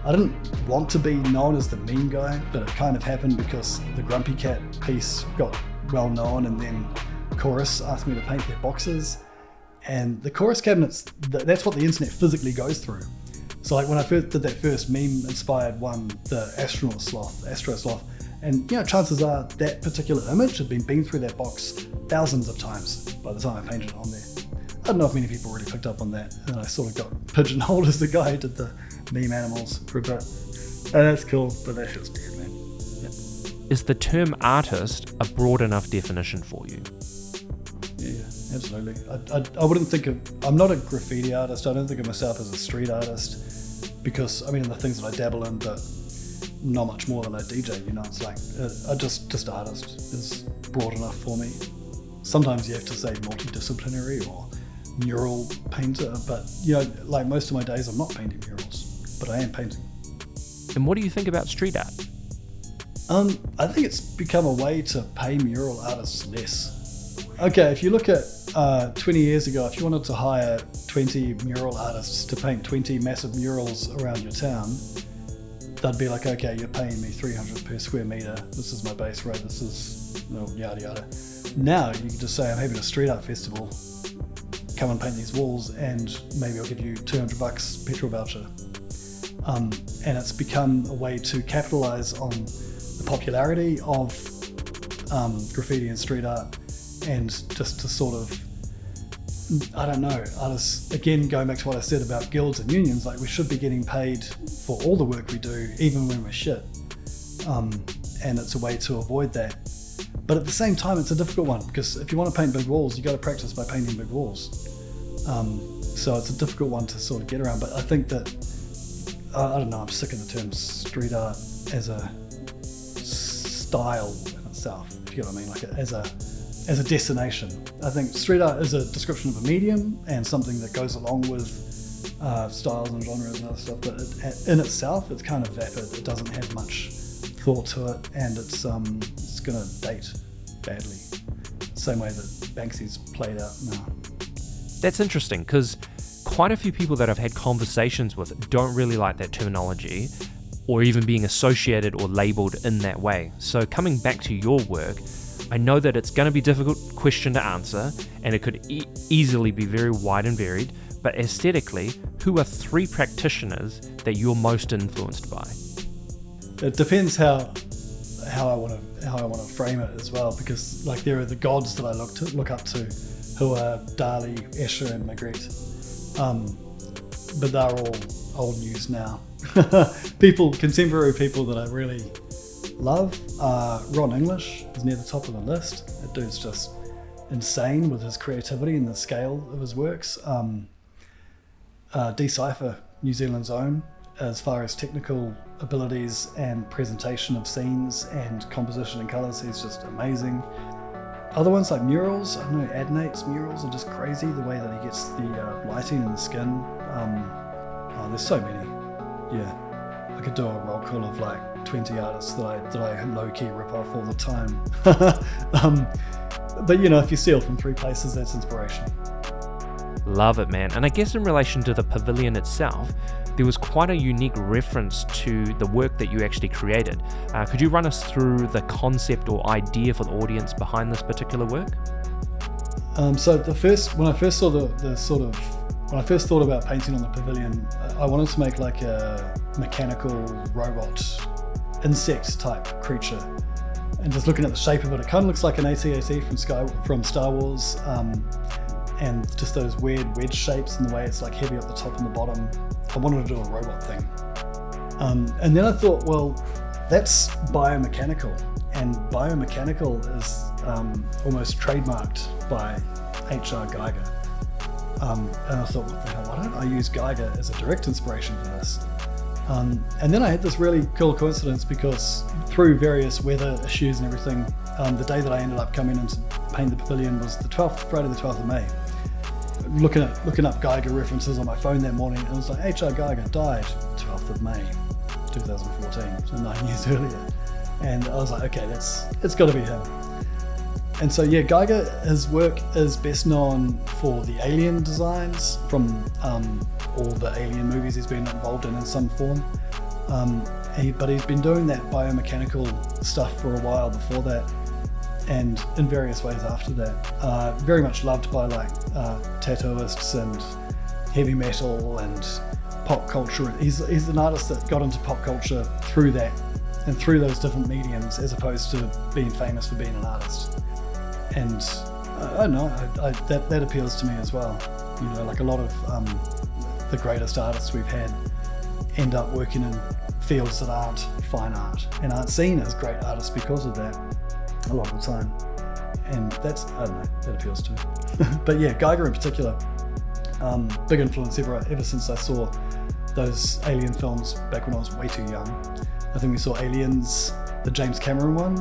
I didn't want to be known as the meme guy, but it kind of happened because the Grumpy Cat piece got well known, and then Chorus asked me to paint their boxes. And the Chorus cabinets, that's what the internet physically goes through. So like when I first did that first meme-inspired one, the Astro Sloth, and chances are that particular image had been through that box thousands of times by the time I painted it on there. I don't know if many people really picked up on that, and I sort of got pigeonholed as the guy who did the meme animals for a bit. And that's cool, but that shit's dead, man. Yep. Is the term artist a broad enough definition for you? Yeah, absolutely. I wouldn't think I'm not a graffiti artist. I don't think of myself as a street artist, because the things that I dabble in, but not much more than I DJ, it's like, just artist is broad enough for me. Sometimes you have to say multidisciplinary or mural painter, but like most of my days I'm not painting murals, but I am painting. And what do you think about street art? I think it's become a way to pay mural artists less. Okay, if you look at 20 years ago, if you wanted to hire 20 mural artists to paint 20 massive murals around your town, they'd be like, okay, you're paying me $300 per square meter, this is my base rate, this is yada yada. Now you can just say, I'm having a street art festival, come and paint these walls, and maybe I'll give you $200 petrol voucher. And it's become a way to capitalize on the popularity of graffiti and street art, and just to sort of, artists, again, going back to what I said about guilds and unions, like we should be getting paid for all the work we do, even when we're shit. And it's a way to avoid that. But at the same time, it's a difficult one, because if you want to paint big walls, you got to practice by painting big walls. So it's a difficult one to sort of get around. But I think that, I'm sick of the term street art as a style in itself, if you know what I mean, like as a destination. I think street art is a description of a medium and something that goes along with styles and genres and other stuff, but in itself, it's kind of vapid. It doesn't have much thought to it, and it's going to date badly. Same way that Banksy's played out now. That's interesting, because quite a few people that I've had conversations with don't really like that terminology, or even being associated or labelled in that way. So coming back to your work, I know that it's going to be a difficult question to answer, and it could easily be very wide and varied, but aesthetically, who are 3 practitioners that you're most influenced by? It depends how I want to frame it as well, because like there are the gods that I look up to, who are Dali, Escher, and Magritte. But they're all old news now. Contemporary people that I really love. Ron English is near the top of the list. That dude's just insane with his creativity and the scale of his works. Decipher, New Zealand's own, as far as technical abilities and presentation of scenes and composition and colours, he's just amazing. Other ones like murals, I don't know, Adnate's murals are just crazy, the way that he gets the lighting and the skin. There's so many. Yeah, I could do a roll call of like 20 artists that I low-key rip off all the time. But if you steal from 3 places, that's inspiration. Love it, man. And I guess in relation to the pavilion itself, there was quite a unique reference to the work that you actually created. Could you run us through the concept or idea for the audience behind this particular work? So when I first saw the sort of when I first thought about painting on the pavilion, I wanted to make like a mechanical robot insect type creature. And just looking at the shape of it, it kind of looks like an AT-AT from Star Wars, and just those weird wedge shapes and the way it's like heavy at the top and the bottom. I wanted to do a robot thing. And then I thought, well, that's biomechanical, and biomechanical is almost trademarked by H.R. Geiger. And I thought, what the hell, why don't I use Geiger as a direct inspiration for this? And then I had this really cool coincidence, because through various weather issues and everything, the day that I ended up coming in to paint the pavilion was Friday the 12th of May. Looking up Geiger references on my phone that morning, and it was like, H.R. Geiger died 12th of May 2014, so 9 years earlier. And I was like, okay, it's got to be him. And so yeah, Geiger, his work is best known for the Alien designs from all the Alien movies he's been involved in some form. But he's been doing that biomechanical stuff for a while before that, and in various ways after that. Very much loved by like tattooists and heavy metal and pop culture. He's an artist that got into pop culture through that and through those different mediums, as opposed to being famous for being an artist. And I don't know, that appeals to me as well. You know, like a lot of the greatest artists we've had end up working in fields that aren't fine art and aren't seen as great artists because of that a lot of the time. And that's, I don't know, that appeals to me. But yeah, Geiger in particular, big influence ever since I saw those Alien films back when I was way too young. I think we saw Aliens, the James Cameron one,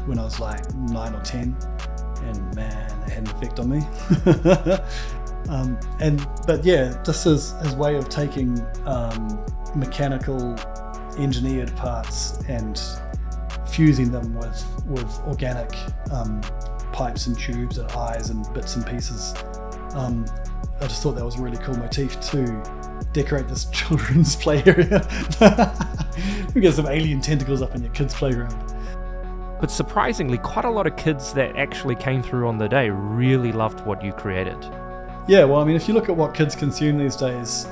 when I was like 9 or 10. And man, it had an effect on me. But yeah, just his way of taking mechanical engineered parts and fusing them with organic pipes and tubes and eyes and bits and pieces. I just thought that was a really cool motif to decorate this children's play area. You get some alien tentacles up in your kids' playground. But surprisingly, quite a lot of kids that actually came through on the day really loved what you created. Yeah, well, I mean, if you look at what kids consume these days,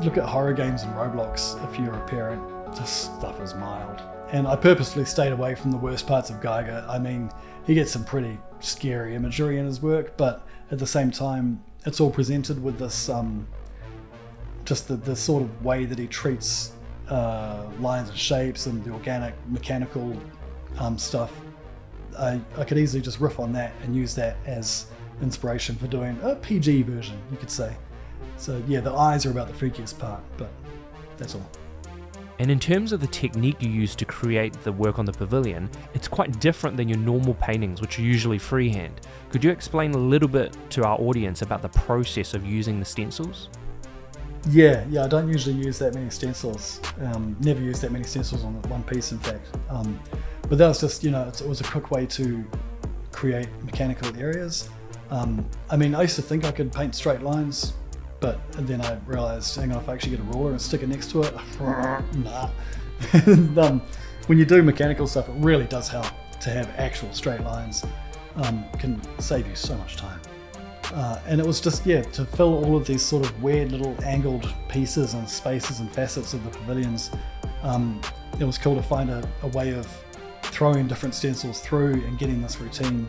look at horror games and Roblox if you're a parent. This stuff is mild. And I purposefully stayed away from the worst parts of Geiger. I mean, he gets some pretty scary imagery in his work, but at the same time, it's all presented with this, just the sort of way that he treats lines and shapes and the organic, mechanical stuff. I could easily just riff on that and use that as inspiration for doing a PG version, you could say. So yeah, the eyes are about the freakiest part, but that's all. And in terms of the technique you use to create the work on the pavilion, it's quite different than your normal paintings, which are usually freehand. Could you explain a little bit to our audience about the process of using the stencils? Yeah, I don't usually use that many stencils. Never used that many stencils on one piece, in fact. But that was just, it was a quick way to create mechanical areas. I mean, I used to think I could paint straight lines, but then I realized, hang on, if I actually get a ruler and stick it next to it, nah. When you do mechanical stuff, it really does help to have actual straight lines. Can save you so much time. And it was just, to fill all of these sort of weird little angled pieces and spaces and facets of the pavilions. It was cool to find a way of throwing different stencils through and getting this routine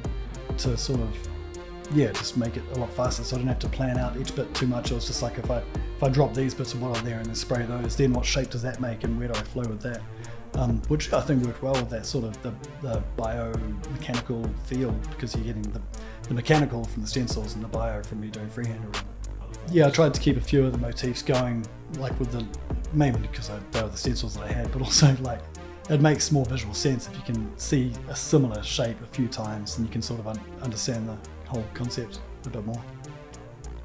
to sort of, just make it a lot faster, so I didn't have to plan out each bit too much. It was just like, if I drop these bits of wood on there and then spray those, then what shape does that make and where do I flow with that? Which I think worked well with that sort of the biomechanical feel, because you're getting the mechanical from the stencils and the bio from me doing freehand around it. Yeah, I tried to keep a few of the motifs going, like with mainly because they were the stencils that I had, but also like it makes more visual sense if you can see a similar shape a few times and you can sort of understand the whole concept a bit more.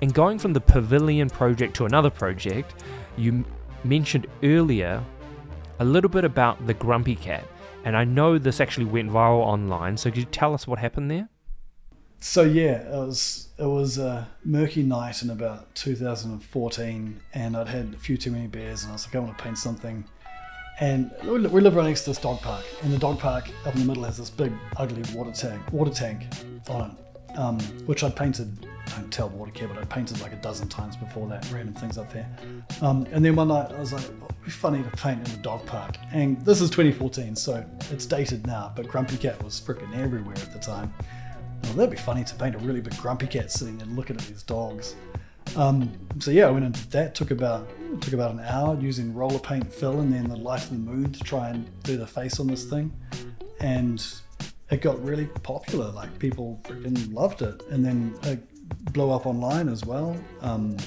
And going from the Pavilion project to another project, you mentioned earlier a little bit about the Grumpy Cat, and I know this actually went viral online, so could you tell us what happened there? So yeah, it was a murky night in about 2014, and I'd had a few too many beers, and I was like, I want to paint something. And we live right next to this dog park, and the dog park up in the middle has this big ugly water tank on it. which I'd painted, don't tell watercare, but I'd painted like a dozen times before that, random things up there. And then one night I was like, oh, it'd be funny to paint in a dog park. And this is 2014, so it's dated now, but Grumpy Cat was freaking everywhere at the time. Well, that'd be funny to paint a really big Grumpy Cat sitting there looking at these dogs. So yeah, I went into that, took about an hour using roller paint fill and then the light of the moon to try and do the face on this thing. And it got really popular, like people freaking loved it. And then it blew up online as well, on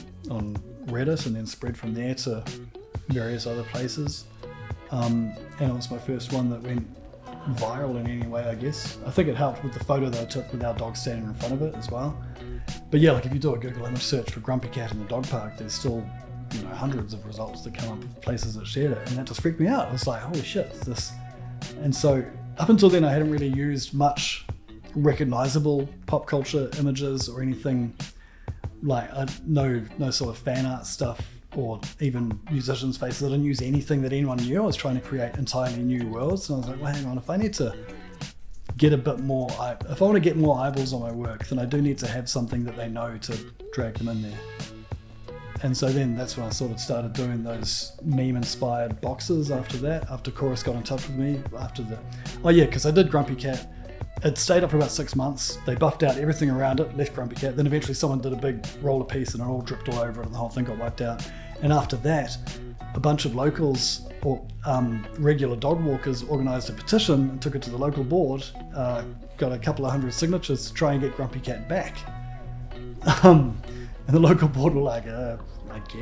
Reddit, and then spread from there to various other places. And it was my first one that went viral in any way, I guess. I think it helped with the photo that I took with our dog standing in front of it as well. But yeah, like if you do a Google image search for Grumpy Cat in the dog park, there's still, you know, hundreds of results that come up with places that shared it, and that just freaked me out. I was like, holy shit, this. And so up until then I hadn't really used much recognizable pop culture images or anything like no sort of fan art stuff or even musicians' faces. I didn't use anything that anyone knew. I was trying to create entirely new worlds, and I was like, well, hang on, if I need to get a bit more, if I want to get more eyeballs on my work, then I do need to have something that they know to drag them in there. And so then that's when I sort of started doing those meme-inspired boxes after that, after Chorus got in touch with me, because I did Grumpy Cat. It stayed up for about 6 months. They buffed out everything around it, left Grumpy Cat. Then eventually someone did a big roller piece and it all dripped all over it and the whole thing got wiped out. And after that, a bunch of locals or regular dog walkers organised a petition and took it to the local board, got a couple of hundred signatures to try and get Grumpy Cat back. And the local board were like, I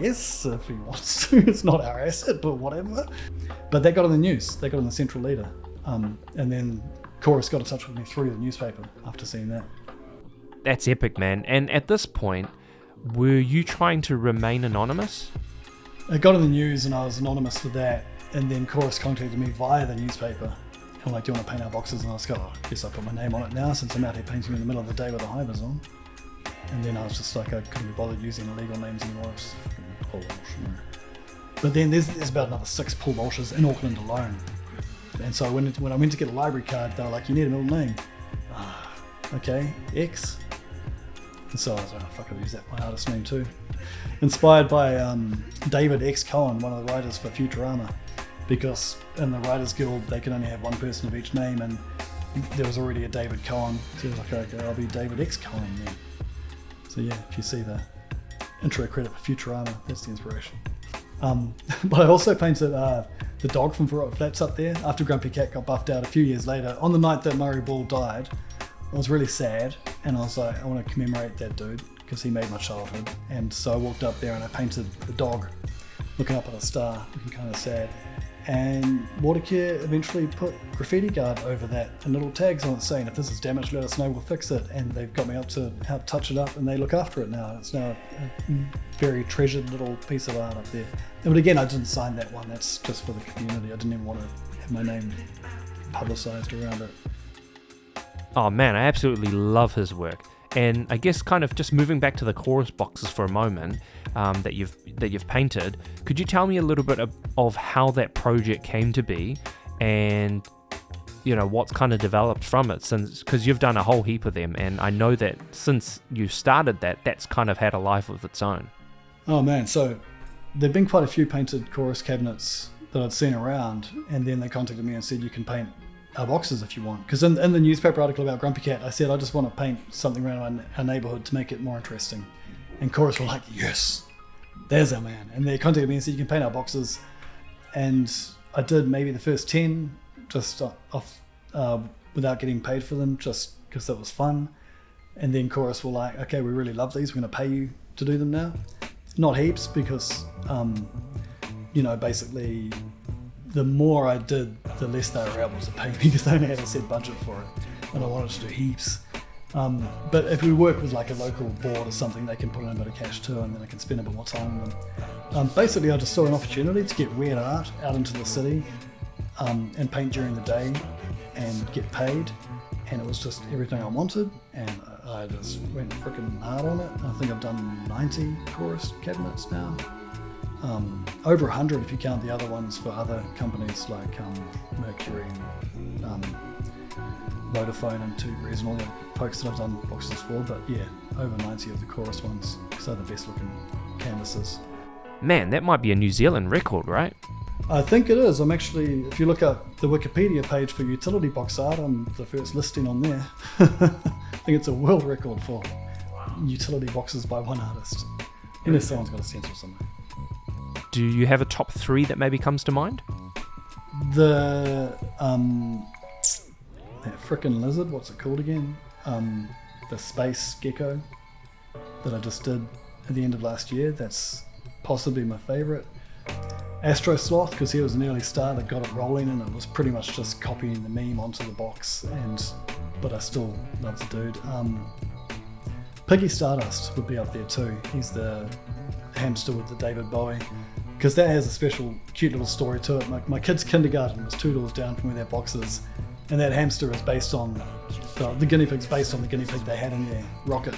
guess if he wants to, it's not our asset, but whatever. But that got in the news. They got in the Central Leader. And then Chorus got in touch with me through the newspaper after seeing that. That's epic, man. And at this point, were you trying to remain anonymous? It got in the news and I was anonymous for that. And then Chorus contacted me via the newspaper. And like, do you want to paint our boxes? And I was like, I guess I'll put my name on it now since I'm out here painting in the middle of the day with the hivers on. And then I was just like, I couldn't be bothered using illegal names anymore. It was Paul Walsh. But then there's about another 6 Paul Walshes in Auckland alone. And so when I went to get a library card, they were like, you need a middle name. Okay, X. And so I was like, oh, fuck, I'll use that my artist name too. Inspired by David X. Cohen, one of the writers for Futurama. Because in the Writers Guild, they can only have one person of each name, and there was already a David Cohen. So I was like, okay, I'll be David X. Cohen then. So yeah, if you see the intro credit for Futurama, that's the inspiration. But I also painted the dog from Verrot Flats up there after Grumpy Cat got buffed out a few years later. On the night that Murray Ball died, I was really sad, and I was like, I want to commemorate that dude because he made my childhood. And so I walked up there and I painted the dog looking up at a star, looking kind of sad. And Watercare eventually put graffiti guard over that and little tags on it saying, if this is damaged, let us know, we'll fix it. And they've got me up to help touch it up, and they look after it now. It's now a very treasured little piece of art up there. But again, I didn't sign that one. That's just for the community. I didn't even want to have my name publicised around it. Oh man, I absolutely love his work. And I guess kind of just moving back to the Chorus boxes for a moment that you've painted, could you tell me a little bit of how that project came to be, and you know what's kind of developed from it since? Because you've done a whole heap of them, and I know that since you started that's kind of had a life of its own. Oh man, so there've been quite a few painted Chorus cabinets that I'd seen around, and then they contacted me and said, you can paint our boxes if you want. Because in the newspaper article about Grumpy Cat, I said I just want to paint something around our neighbourhood to make it more interesting. And Chorus were like, yes, there's our man. And they contacted me and said, you can paint our boxes. And I did maybe the first 10 just off without getting paid for them, just because that was fun. And then Chorus were like, okay, we really love these, we're going to pay you to do them now. Not heaps, because basically the more I did, the less they were able to pay me because they only had a set budget for it, and I wanted to do heaps. But if we work with like a local board or something, they can put in a bit of cash too, and then I can spend a bit more time on them. Basically, I just saw an opportunity to get weird art out into the city and paint during the day and get paid, and it was just everything I wanted, and I just went freaking hard on it. I think I've done 90 Chorus cabinets now. Over 100 if you count the other ones for other companies like Mercury and Vodafone and 2 Res and all the folks that I've done boxes for, but yeah, over 90 of the chorus ones, because they're the best looking canvases. Man, that might be a New Zealand record, right? I think it is. I'm actually, if you look up the Wikipedia page for utility box art, I'm the first listing on there. I think it's a world record for utility boxes by one artist. Unless someone's got a stencil somewhere. Do you have a top 3 that maybe comes to mind? The that frickin' lizard, what's it called again? The space gecko that I just did at the end of last year. That's possibly my favourite. Astro Sloth, because he was an early star that got it rolling, and it was pretty much just copying the meme onto the box, but I still love the dude. Piggy Stardust would be up there too. He's the hamster with the David Bowie, because that has a special cute little story to it. My kid's kindergarten was 2 doors down from where their box is, and that hamster is based on the guinea pig's based on the guinea pig they had in their rocket,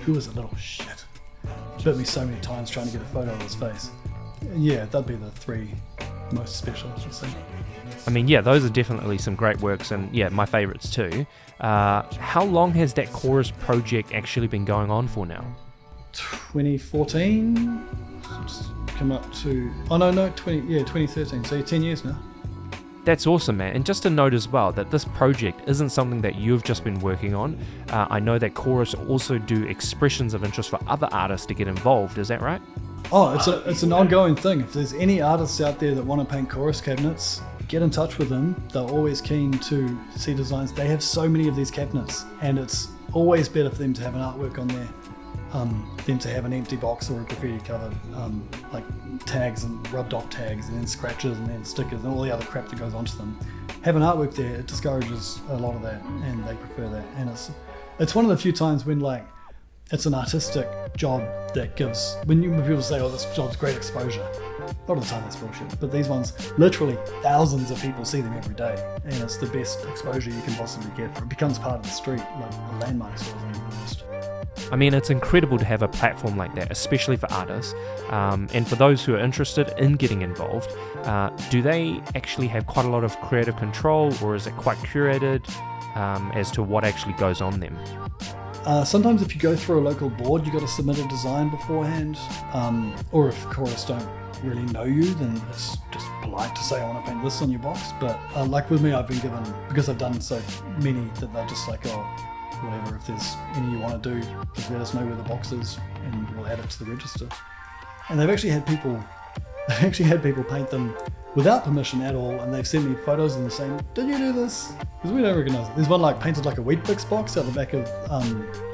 who was a little shit. Bit me so many times trying to get a photo of his face. Yeah, that'd be the 3 most special, I should say. I mean, yeah, those are definitely some great works, and yeah, my favourites too. How long has that chorus project actually been going on for now? 2014. Just come up to 2013. So 10 years now. That's awesome, man. And just a note as well that this project isn't something that you've just been working on. I know that Chorus also do expressions of interest for other artists to get involved. Is that right? Oh, it's an ongoing thing. If there's any artists out there that want to paint chorus cabinets, get in touch with them. They're always keen to see designs. They have so many of these cabinets, and it's always better for them to have an artwork on there than to have an empty box or a graffiti covered, like tags and rubbed off tags and then scratches and then stickers and all the other crap that goes onto them. Have an artwork there, it discourages a lot of that, and they prefer that. And it's one of the few times when it's an artistic job that gives, when people say, oh, this job's great exposure, a lot of the time that's bullshit, but these ones, literally thousands of people see them every day, and it's the best exposure you can possibly get. It becomes part of the street, like a landmark sort of thing almost. I mean, it's incredible to have a platform like that, especially for artists, and for those who are interested in getting involved. Do they actually have quite a lot of creative control, or is it quite curated as to what actually goes on them? Sometimes if you go through a local board, you got to submit a design beforehand, or if chorus don't really know you, then it's just polite to say I want to paint this on your box. But like with me, I've been given, because I've done so many, that they're just like, oh, whatever, if there's any you want to do, just let us know where the box is and we'll add it to the register. And they've actually had people paint them without permission at all, and they've sent me photos and they're saying, did you do this? Because we don't recognize it. There's one painted like a Weet-Bix box out the back of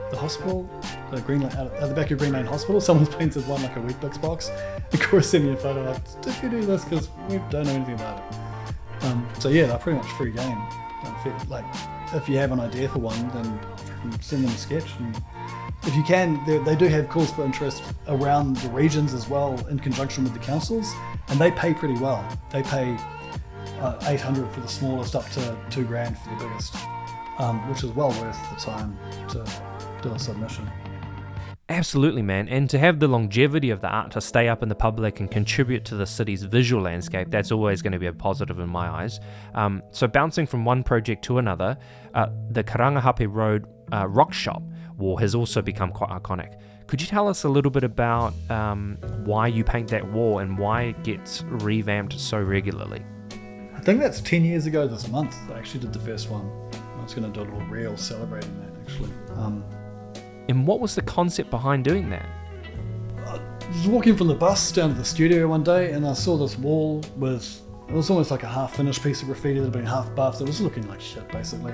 the hospital, at the back of Green Lane Hospital. Someone's painted one like a Weet-Bix box. Of course, sent me a photo like, did you do this? Because we don't know anything about it. So yeah, they're pretty much free game. Like, if you have an idea for one, then send them a sketch. And if you can, they do have calls for interest around the regions as well, in conjunction with the councils, and they pay pretty well. They pay $800 for the smallest, up to $2,000 for the biggest, which is well worth the time to do a submission. Absolutely, man. And to have the longevity of the art to stay up in the public and contribute to the city's visual landscape, that's always going to be a positive in my eyes. So bouncing from one project to another, the Karangahape Road rockshop wall has also become quite iconic. Could you tell us a little bit about why you paint that wall and why it gets revamped so regularly? I think that's 10 years ago this month. I actually did the first one. I was going to do a little reel celebrating that, actually. And what was the concept behind doing that? I was walking from the bus down to the studio one day, and I saw this wall with, it was almost like a half-finished piece of graffiti that had been half buffed. It was looking like shit, basically.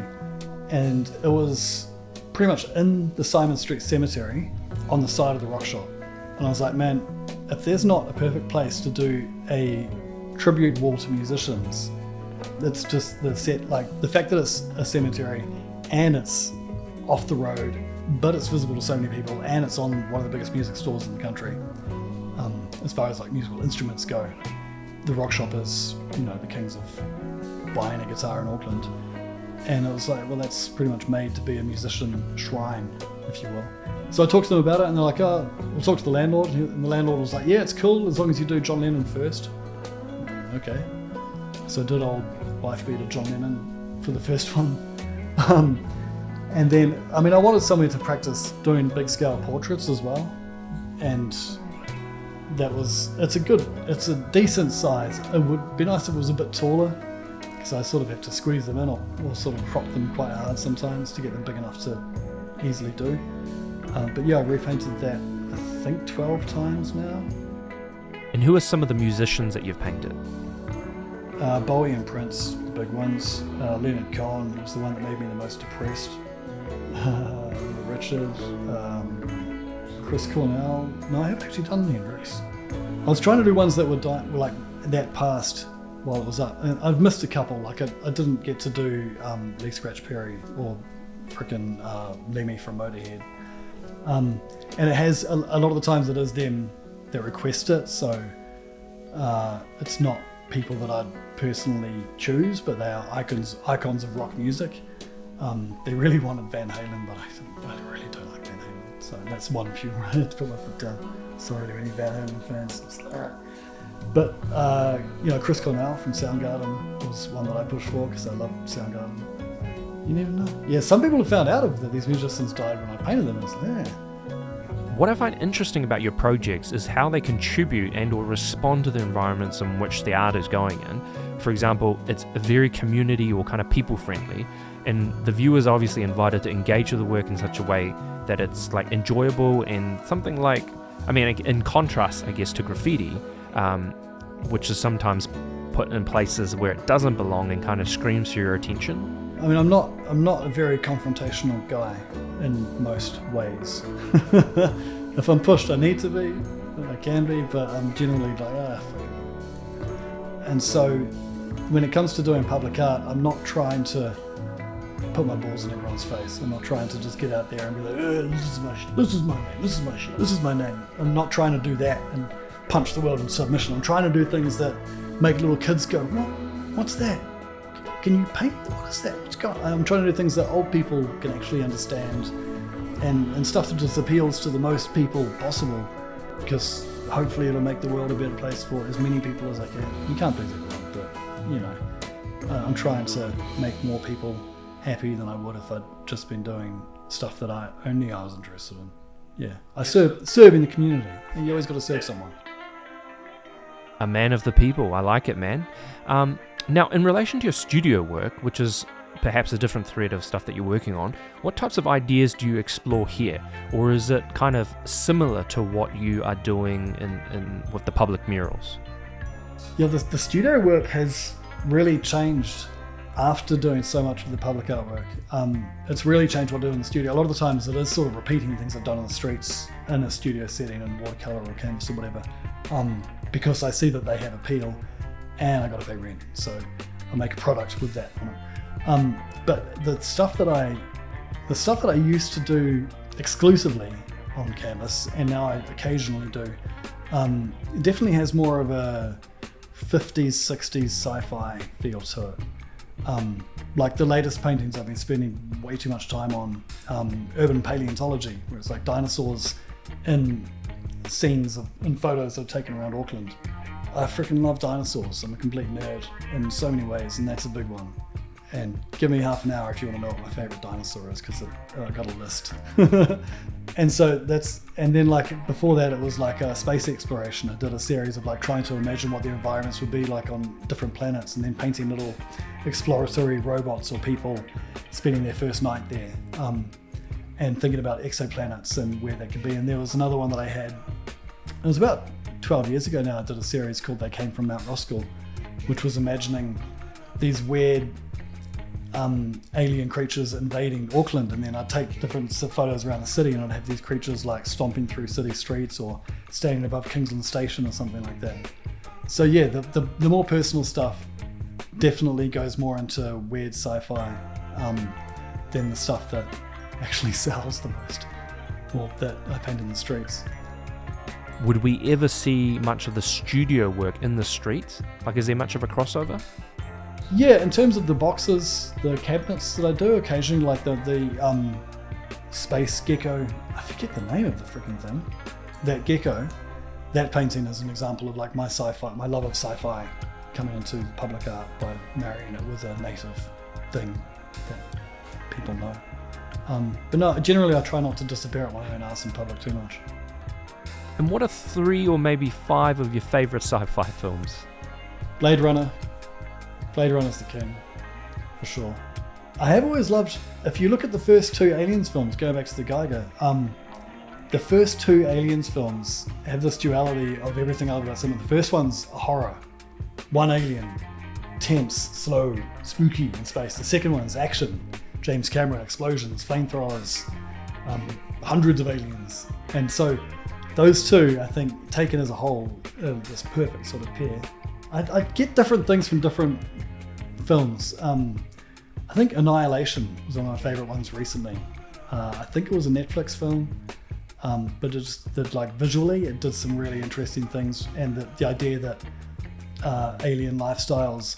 And it was pretty much in the Simon Street Cemetery on the side of the rockshop. And I was like, man, if there's not a perfect place to do a tribute wall to musicians, it's just the set, like the fact that it's a cemetery and it's off the road, but it's visible to so many people, and it's on one of the biggest music stores in the country. As far as like musical instruments go, the rockshop is, the kings of buying a guitar in Auckland. And it was like, well, that's pretty much made to be a musician shrine, if you will. So I talked to them about it, and they're like, oh, we'll talk to the landlord. And the landlord was like, yeah, it's cool, as long as you do John Lennon first. Okay. So I did old wife beater John Lennon for the first one. And then, I mean, I wanted somewhere to practice doing big scale portraits as well. And it's a decent size. It would be nice if it was a bit taller, because I sort of have to squeeze them in or sort of prop them quite hard sometimes to get them big enough to easily do. But yeah, I repainted that, I think 12 times now. And who are some of the musicians that you've painted? Bowie and Prince, the big ones. Leonard Cohen was the one that made me the most depressed. Richard, Chris Cornell. No, I haven't actually done Hendrix. I was trying to do ones that were like that passed while it was up. And I've missed a couple. Like I didn't get to do Lee Scratch Perry or frickin' Lemmy from Motorhead. And it has a lot of the times it is them that request it, so it's not people that I'd personally choose, but they are icons of rock music. They really wanted Van Halen, but I really don't like Van Halen, so that's one few where I had to put my foot down. Sorry to any Van Halen fans. But Chris Cornell from Soundgarden was one that I pushed for because I love Soundgarden. You never know. Yeah, some people have found out that these musicians died when I painted them. It's What I find interesting about your projects is how they contribute and or respond to the environments in which the art is going in. For example, it's very community or kind of people friendly, and the viewer is obviously invited to engage with the work in such a way that it's like enjoyable and something like, I mean, in contrast, I guess, to graffiti, which is sometimes put in places where it doesn't belong and kind of screams for your attention. I mean, I'm not a very confrontational guy in most ways. If I'm pushed, I need to be, and I can be, but I'm generally like, fuck it. And so, when it comes to doing public art, I'm not trying to put my balls in everyone's face. I'm not trying to just get out there and be like, this is my shit, this is my name, this is my shit, this is my name. I'm not trying to do that and punch the world in submission. I'm trying to do things that make little kids go, what's that? Can you paint? What is that? I'm trying to do things that old people can actually understand, and stuff that just appeals to the most people possible, because hopefully it'll make the world a better place for as many people as I can. You can't please everyone, but I'm trying to make more people happy than I would if I'd just been doing stuff that I was interested in. Yeah, I serve in the community, and you always got to serve someone. A man of the people. I like it, man. Now, in relation to your studio work, which is perhaps a different thread of stuff that you're working on, what types of ideas do you explore here? Or is it kind of similar to what you are doing in with the public murals? Yeah, the studio work has really changed after doing so much of the public artwork. It's really changed what I do in the studio. A lot of the times it is sort of repeating things I've done on the streets in a studio setting in watercolor or canvas or whatever, because I see that they have appeal and I got to pay rent, so I make a product with that on it. But the stuff that I used to do exclusively on canvas, and now I occasionally do, it definitely has more of a 50s, 60s sci-fi feel to it. Like the latest paintings I've been spending way too much time on, urban paleontology, where it's like dinosaurs in scenes in photos I've taken around Auckland. I freaking love dinosaurs. I'm a complete nerd in so many ways, and that's a big one. And give me half an hour if you want to know what my favorite dinosaur is, because I got a list. And so and then like before that it was like space exploration. I did a series of like trying to imagine what the environments would be like on different planets, and then painting little exploratory robots or people spending their first night there, and thinking about exoplanets and where they could be. And there was another one that I had, it was about 12 years ago now, I did a series called They Came From Mount Roskill, which was imagining these weird alien creatures invading Auckland, and then I'd take different photos around the city and I'd have these creatures like stomping through city streets or standing above Kingsland Station or something like that. So yeah, the more personal stuff definitely goes more into weird sci-fi than the stuff that actually sells the most, or that I paint in the streets. Would we ever see much of the studio work in the streets? Like, is there much of a crossover? Yeah, in terms of the boxes, the cabinets that I do occasionally, like the space gecko, I forget the name of the freaking thing. That gecko, that painting is an example of like my love of sci-fi coming into public art by marrying it with a native thing. people know. But no, generally I try not to disappear at my own ass in public too much. And what are 3 or maybe 5 of your favourite sci-fi films? Blade Runner. Blade Runner's the king, for sure. I have always loved, if you look at the first 2 Aliens films, going back to the Geiger, the first 2 Aliens films have this duality of everything I've ever seen. The first one's a horror. One alien, tense, slow, spooky in space. The second one's action. James Cameron, explosions, flamethrowers, hundreds of aliens. And so those 2, I think, taken as a whole, are this perfect sort of pair. I get different things from different films. I think Annihilation was one of my favourite ones recently. I think it was a Netflix film, but it just did, like, visually, it did some really interesting things, and the idea that alien lifestyles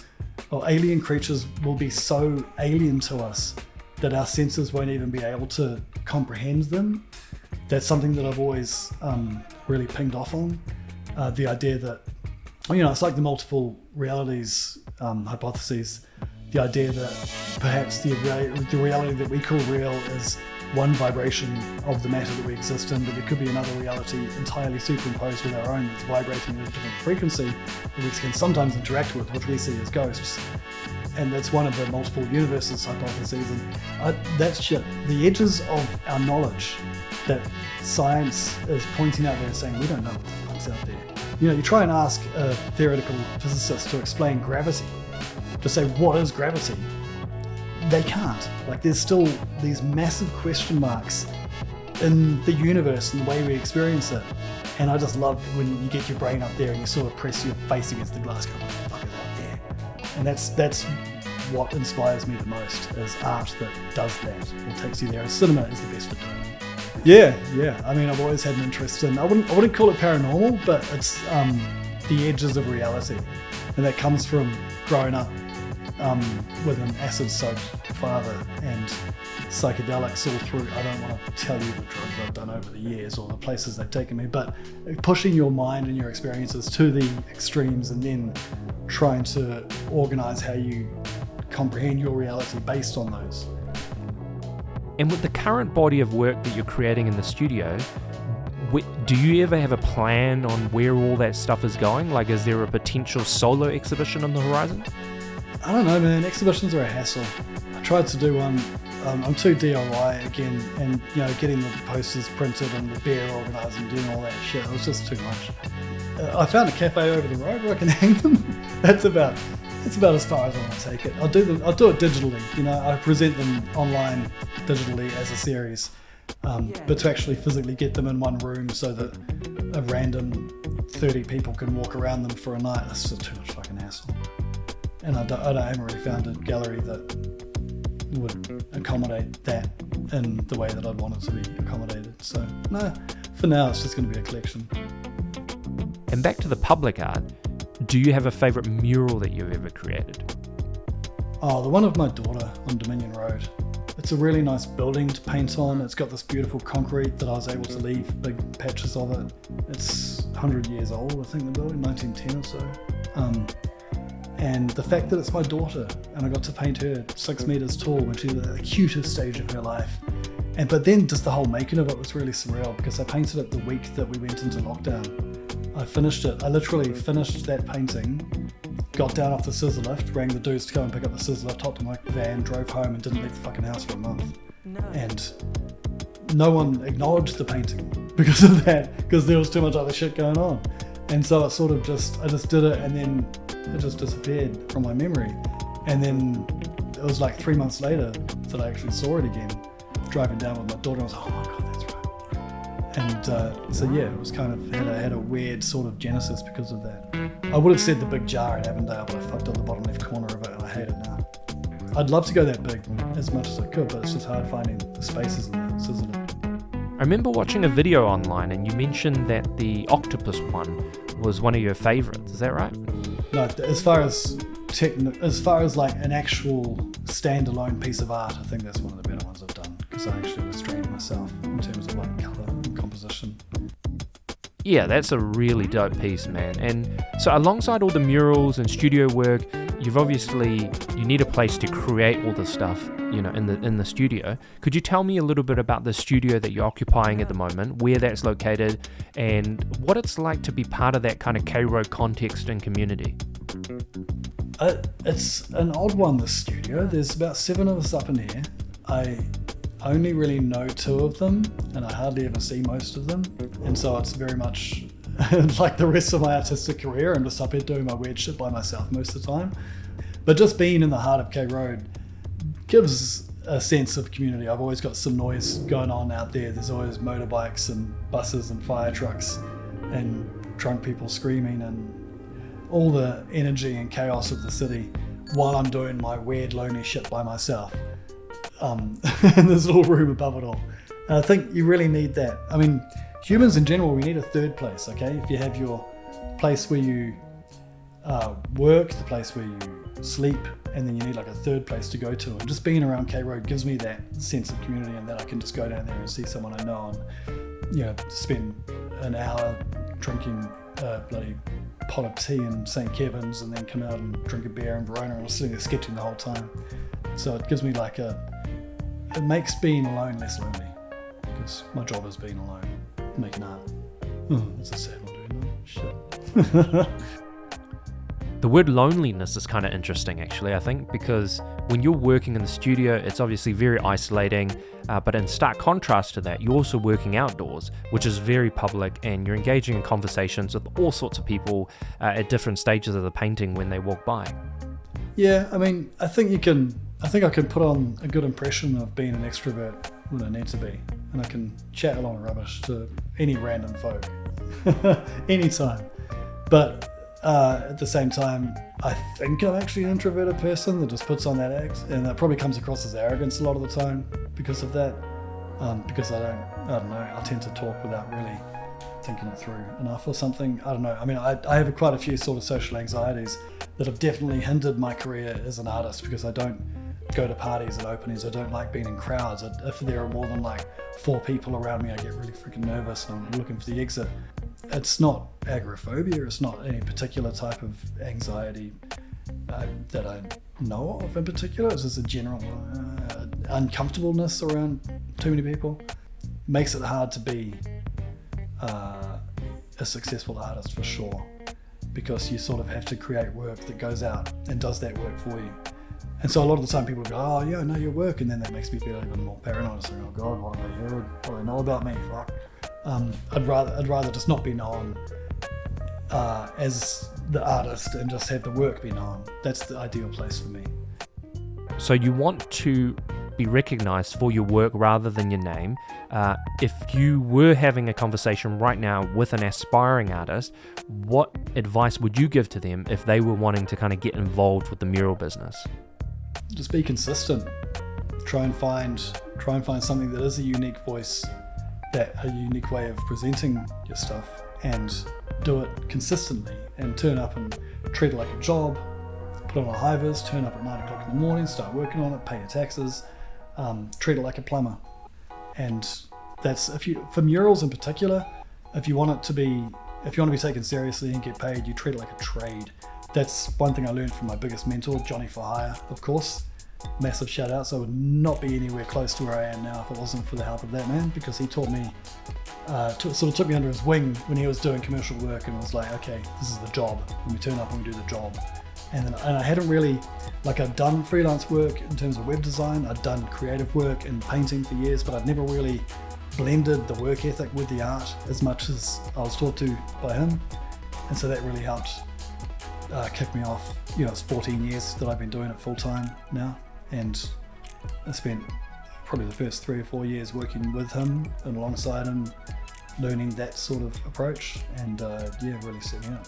or alien creatures will be so alien to us that our senses won't even be able to comprehend them. That's something that I've always really pinged off on. The idea that, it's like the multiple realities hypotheses. The idea that perhaps the reality that we call real is one vibration of the matter that we exist in, but there could be another reality entirely superimposed with our own that's vibrating at a different frequency that we can sometimes interact with, which we see as ghosts. And that's one of the multiple universes hypotheses. And that's shit. The edges of our knowledge that science is pointing out there saying, we don't know what the fuck's out there. You try and ask a theoretical physicist to explain gravity, to say, what is gravity? They can't. Like, there's still these massive question marks in the universe and the way we experience it. And I just love when you get your brain up there and you sort of press your face against the glass, go, what the fuck is out there? And that's what inspires me the most, is art that does that, or takes you there. And cinema is the best for doing it. Yeah. I mean, I've always had an interest in, I wouldn't call it paranormal, but it's the edges of reality. And that comes from growing up with an acid-soaked father and psychedelics all through. I don't want to tell you the drugs I've done over the years or the places they've taken me, but pushing your mind and your experiences to the extremes and then trying to organise how you comprehend your reality based on those. And with the current body of work that you're creating in the studio, do you ever have a plan on where all that stuff is going? Like, is there a potential solo exhibition on the horizon? I don't know, man. Exhibitions are a hassle. I tried to do one. I'm too DIY again, and getting the posters printed and the beer organised and doing all that shit. It was just too much. I found a cafe over the road where I can hang them. That's about as far as I want to take it. I'll do it digitally. I present them online digitally as a series, but to actually physically get them in one room so that a random 30 people can walk around them for a night, that's just too much fucking hassle. And I haven't really found a gallery that would accommodate that in the way that I'd want it to be accommodated. So, no, for now it's just going to be a collection. And back to the public art, do you have a favourite mural that you've ever created? Oh, the one of my daughter on Dominion Road. It's a really nice building to paint on. It's got this beautiful concrete that I was able to leave big patches of it. It's 100 years old, I think, the building, 1910 or so. And the fact that it's my daughter, and I got to paint her 6 meters tall when she's at the cutest stage of her life. But then just the whole making of it was really surreal, because I painted it the week that we went into lockdown. I finished it. I literally finished that painting, got down off the scissor lift, rang the dudes to go and pick up the scissor lift, hopped in my van, drove home and didn't leave the fucking house for a month. No. And no one acknowledged the painting because of that, because there was too much other shit going on. And so I just did it, and then it just disappeared from my memory. And then it was like 3 months later that I actually saw it again, driving down with my daughter. I was like, oh my God, that's right. And so yeah, it was kind of had a weird sort of genesis because of that. I would have said the big jar in Avondale, but I fucked up the bottom left corner of it and I hate it now. I'd love to go that big as much as I could, but it's just hard finding the spaces in the scissor lift. I remember watching a video online and you mentioned that the octopus one was one of your favourites, is that right? No, as far as like an actual standalone piece of art, I think that's one of the better ones I've done, because I actually restrained myself in terms of like colour and composition. Yeah, that's a really dope piece, man. And so alongside all the murals and studio work, you've obviously, you need a place to create all this stuff, in the studio. Could you tell me a little bit about the studio that you're occupying at the moment, where that's located, and what it's like to be part of that kind of K-Road context and community? It's an odd one, this studio. There's about 7 of us up in here. I only really know 2 of them, and I hardly ever see most of them. And so it's very much like the rest of my artistic career. I'm just up here doing my weird shit by myself most of the time. But just being in the heart of K-Road gives a sense of community. I've always got some noise going on out there. There's always motorbikes and buses and fire trucks and drunk people screaming and all the energy and chaos of the city while I'm doing my weird lonely shit by myself. In this little room above it all. And I think you really need that. I mean, humans in general, we need a third place, okay? If you have your place where you work, the place where you sleep, and then you need like a third place to go to. And just being around K-Road gives me that sense of community, and that I can just go down there and see someone I know and, spend an hour drinking a bloody pot of tea in St. Kevin's and then come out and drink a beer in Verona, and I'm sitting there sketching the whole time. So it gives me it makes being alone less lonely, because my job is being alone, making art. That's a sad one doing that. Shit. The word loneliness is kind of interesting, actually, I think, because when you're working in the studio, it's obviously very isolating, but in stark contrast to that, you're also working outdoors, which is very public, and you're engaging in conversations with all sorts of people at different stages of the painting when they walk by. Yeah, I mean, I think I can put on a good impression of being an extrovert when I need to be, and I can chat a lot of rubbish to any random folk, anytime. But at the same time, I think I'm actually an introverted person that just puts on that act, and that probably comes across as arrogance a lot of the time because of that. Because I don't know, I tend to talk without really thinking it through enough or something. I don't know. I mean, I have quite a few sort of social anxieties that have definitely hindered my career as an artist, because I don't go to parties and openings. I don't like being in crowds. If there are more than like 4 people around me, I get really freaking nervous and I'm looking for the exit. It's not agoraphobia, it's not any particular type of anxiety that I know of in particular. It's just a general uncomfortableness around too many people. Makes it hard to be a successful artist for sure, because you sort of have to create work that goes out and does that work for you. And so a lot of the time people go, oh yeah, I know your work, and then that makes me feel even more paranoid. So, oh God, what have I heard? What do they know about me? Fuck. I'd rather just not be known as the artist and just have the work be known. That's the ideal place for me. So you want to be recognized for your work rather than your name. If you were having a conversation right now with an aspiring artist, what advice would you give to them if they were wanting to kind of get involved with the mural business? Just be consistent. Try and find something that is a unique voice, that a unique way of presenting your stuff, and do it consistently, and turn up and treat it like a job. Put on a high vis, turn up at 9 o'clock in the morning, start working on it, pay your taxes, treat it like a plumber. And that's, for murals in particular, if you want to be taken seriously and get paid, you treat it like a trade. That's one thing I learned from my biggest mentor, Johnny for Hire, of course. Massive shout outs. I would not be anywhere close to where I am now if it wasn't for the help of that man, because he taught me, sort of took me under his wing when he was doing commercial work, and was like, okay, this is the job, and we turn up and we do the job. And I hadn't really, I'd done freelance work in terms of web design, I'd done creative work and painting for years, but I'd never really blended the work ethic with the art as much as I was taught to by him. And so that really helped kick me off. It's 14 years that I've been doing it full time now, and I spent probably the first 3 or 4 years working with him and alongside him, learning that sort of approach, and really set me up.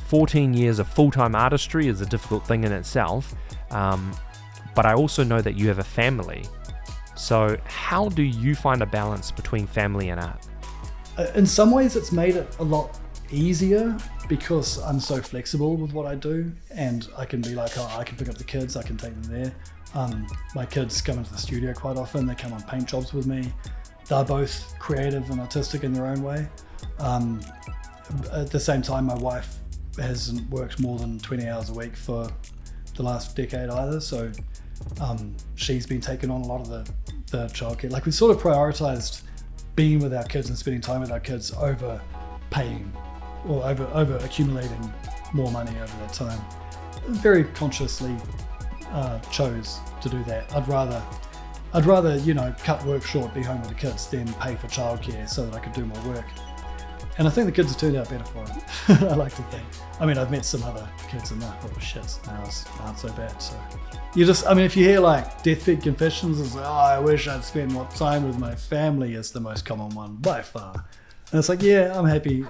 14 years of full-time artistry is a difficult thing in itself, but I also know that you have a family. So how do you find a balance between family and art? In some ways it's made it a lot easier, because I'm so flexible with what I do, and I can be like, oh, I can pick up the kids, I can take them there. My kids come into the studio quite often, they come on paint jobs with me. They're both creative and artistic in their own way. At the same time, my wife hasn't worked more than 20 hours a week for the last decade either. So she's been taking on a lot of the childcare. Like we sort of prioritized being with our kids and spending time with our kids over paying or over accumulating more money over that time. Very consciously chose to do that. I'd rather cut work short, be home with the kids, than pay for childcare so that I could do more work. And I think the kids have turned out better for it. I like to think. I mean, I've met some other kids and shits now aren't so bad. So if you hear like deathbed confessions, it's like, oh, I wish I'd spend more time with my family is the most common one by far. And it's like, yeah, I'm happy.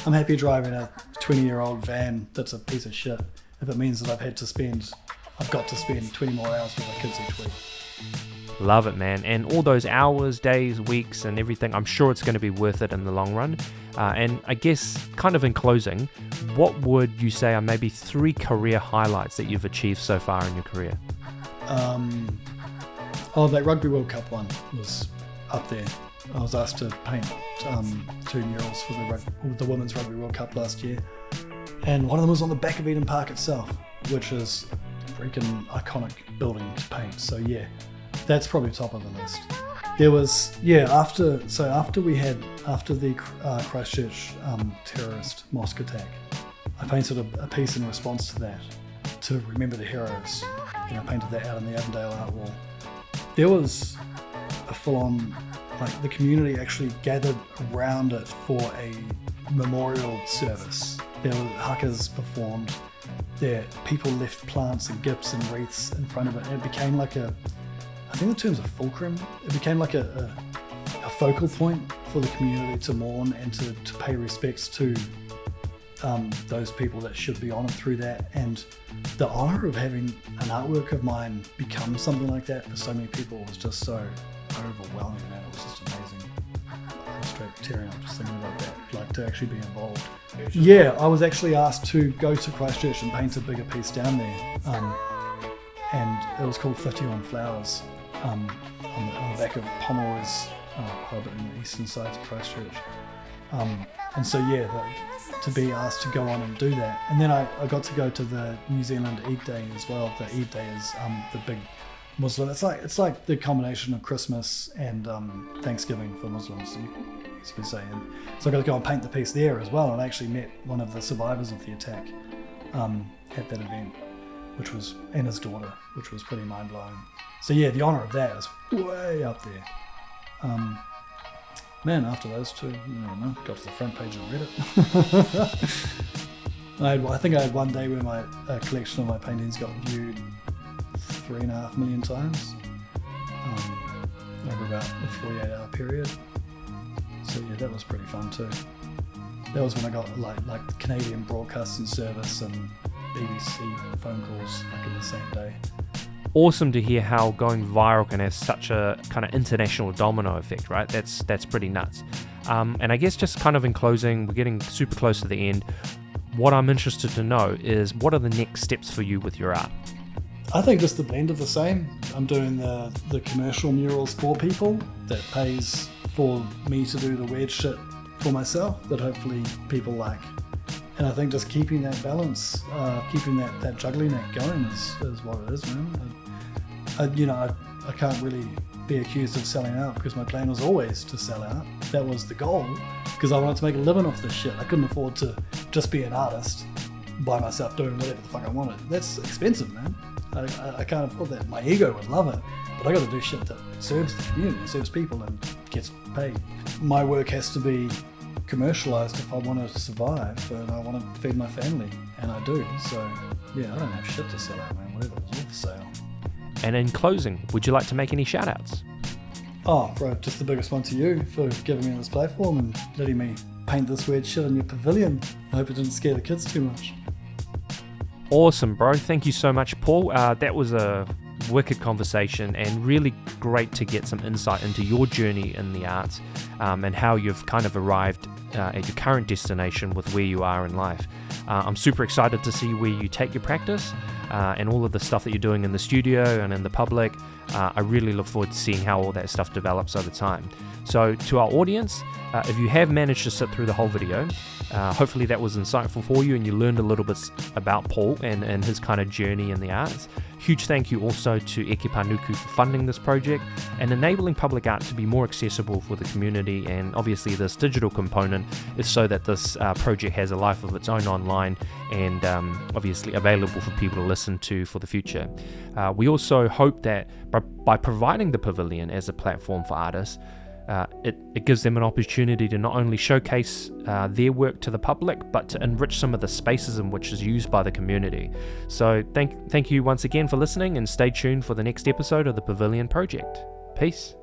I'm happy driving a 20-year-old van that's a piece of shit if it means that I've got to spend 20 more hours with my kids each week. Love it, man. And all those hours, days, weeks, and everything, I'm sure it's going to be worth it in the long run. And I guess, kind of in closing, what would you say are maybe 3 career highlights that you've achieved so far in your career? That Rugby World Cup one was up there. I was asked to paint 2 murals for the Women's Rugby World Cup last year. And one of them was on the back of Eden Park itself, which is a freaking iconic building to paint. So yeah, that's probably top of the list. There was, after the Christchurch terrorist mosque attack, I painted a piece in response to that, to remember the heroes. I painted that out on the Avondale art wall. There was a full-on, like the community actually gathered around it for a memorial service. There were hakas performed. There, people left plants and gifts and wreaths in front of it. And it became like I think the term's a fulcrum. It became like a focal point for the community to mourn and to pay respects to those people that should be honoured through that. And the honour of having an artwork of mine become something like that for so many people was just so overwhelming, man. It was just amazing. I'm straight tearing up just thinking about that, like to actually be involved. Yeah, I was actually asked to go to Christchurch and paint a bigger piece down there. And it was called 51 Flowers on the back of Pomeroy's pub in the eastern side of Christchurch. And so to be asked to go on and do that. And then I got to go to the New Zealand Eid Day as well. The Eid Day is the big Muslim. It's like the combination of Christmas and Thanksgiving for Muslims, as you could say. And so I got to go and paint the piece there as well. And I actually met one of the survivors of the attack at that event, and his daughter, which was pretty mind-blowing. So yeah, the honour of that is way up there. Man, after those two, got to the front page of Reddit. I think I had one day where my collection of my paintings got viewed 3.5 million times over about a 48-hour period. So yeah, that was pretty fun too. That was when I got like Canadian Broadcasting Service and BBC phone calls in the same day. Awesome to hear how going viral can have such a kind of international domino effect, right? That's pretty nuts. And I guess just kind of in closing, we're getting super close to the end. What I'm interested to know is, what are the next steps for you with your art? I think just the blend of the same. I'm doing the commercial murals for people that pays for me to do the weird shit for myself that hopefully people like. And I think just keeping that balance, keeping that juggling act going is what it is, man. I can't really be accused of selling out because my plan was always to sell out. That was the goal, because I wanted to make a living off this shit. I couldn't afford to just be an artist by myself doing whatever the fuck I wanted. That's expensive, man. I can't afford that. My ego would love it, but I got to do shit that serves the community, serves people, and gets paid. My work has to be commercialized if I want to survive and I want to feed my family, and I do. So yeah, I don't have shit to sell out, man. Whatever is worth sale. And in closing, would you like to make any shout outs? Oh, bro, just the biggest one to you for giving me this platform and letting me paint this weird shit in your pavilion. I hope it didn't scare the kids too much. Awesome, bro. Thank you so much, Paul. That was a wicked conversation and really great to get some insight into your journey in the arts and how you've kind of arrived at your current destination with where you are in life. I'm super excited to see where you take your practice. and all of the stuff that you're doing in the studio and in the public. I really look forward to seeing how all that stuff develops over time. So to our audience, if you have managed to sit through the whole video, hopefully that was insightful for you and you learned a little bit about Paul and his kind of journey in the arts. Huge thank you also to Eke Panuku for funding this project and enabling public art to be more accessible for the community, and obviously this digital component is so that this project has a life of its own online and obviously available for people to listen to for the future. We also hope that by providing the Pavilion as a platform for artists, it gives them an opportunity to not only showcase their work to the public, but to enrich some of the spaces in which is used by the community. So thank you once again for listening, and stay tuned for the next episode of the Pavilion Project. Peace.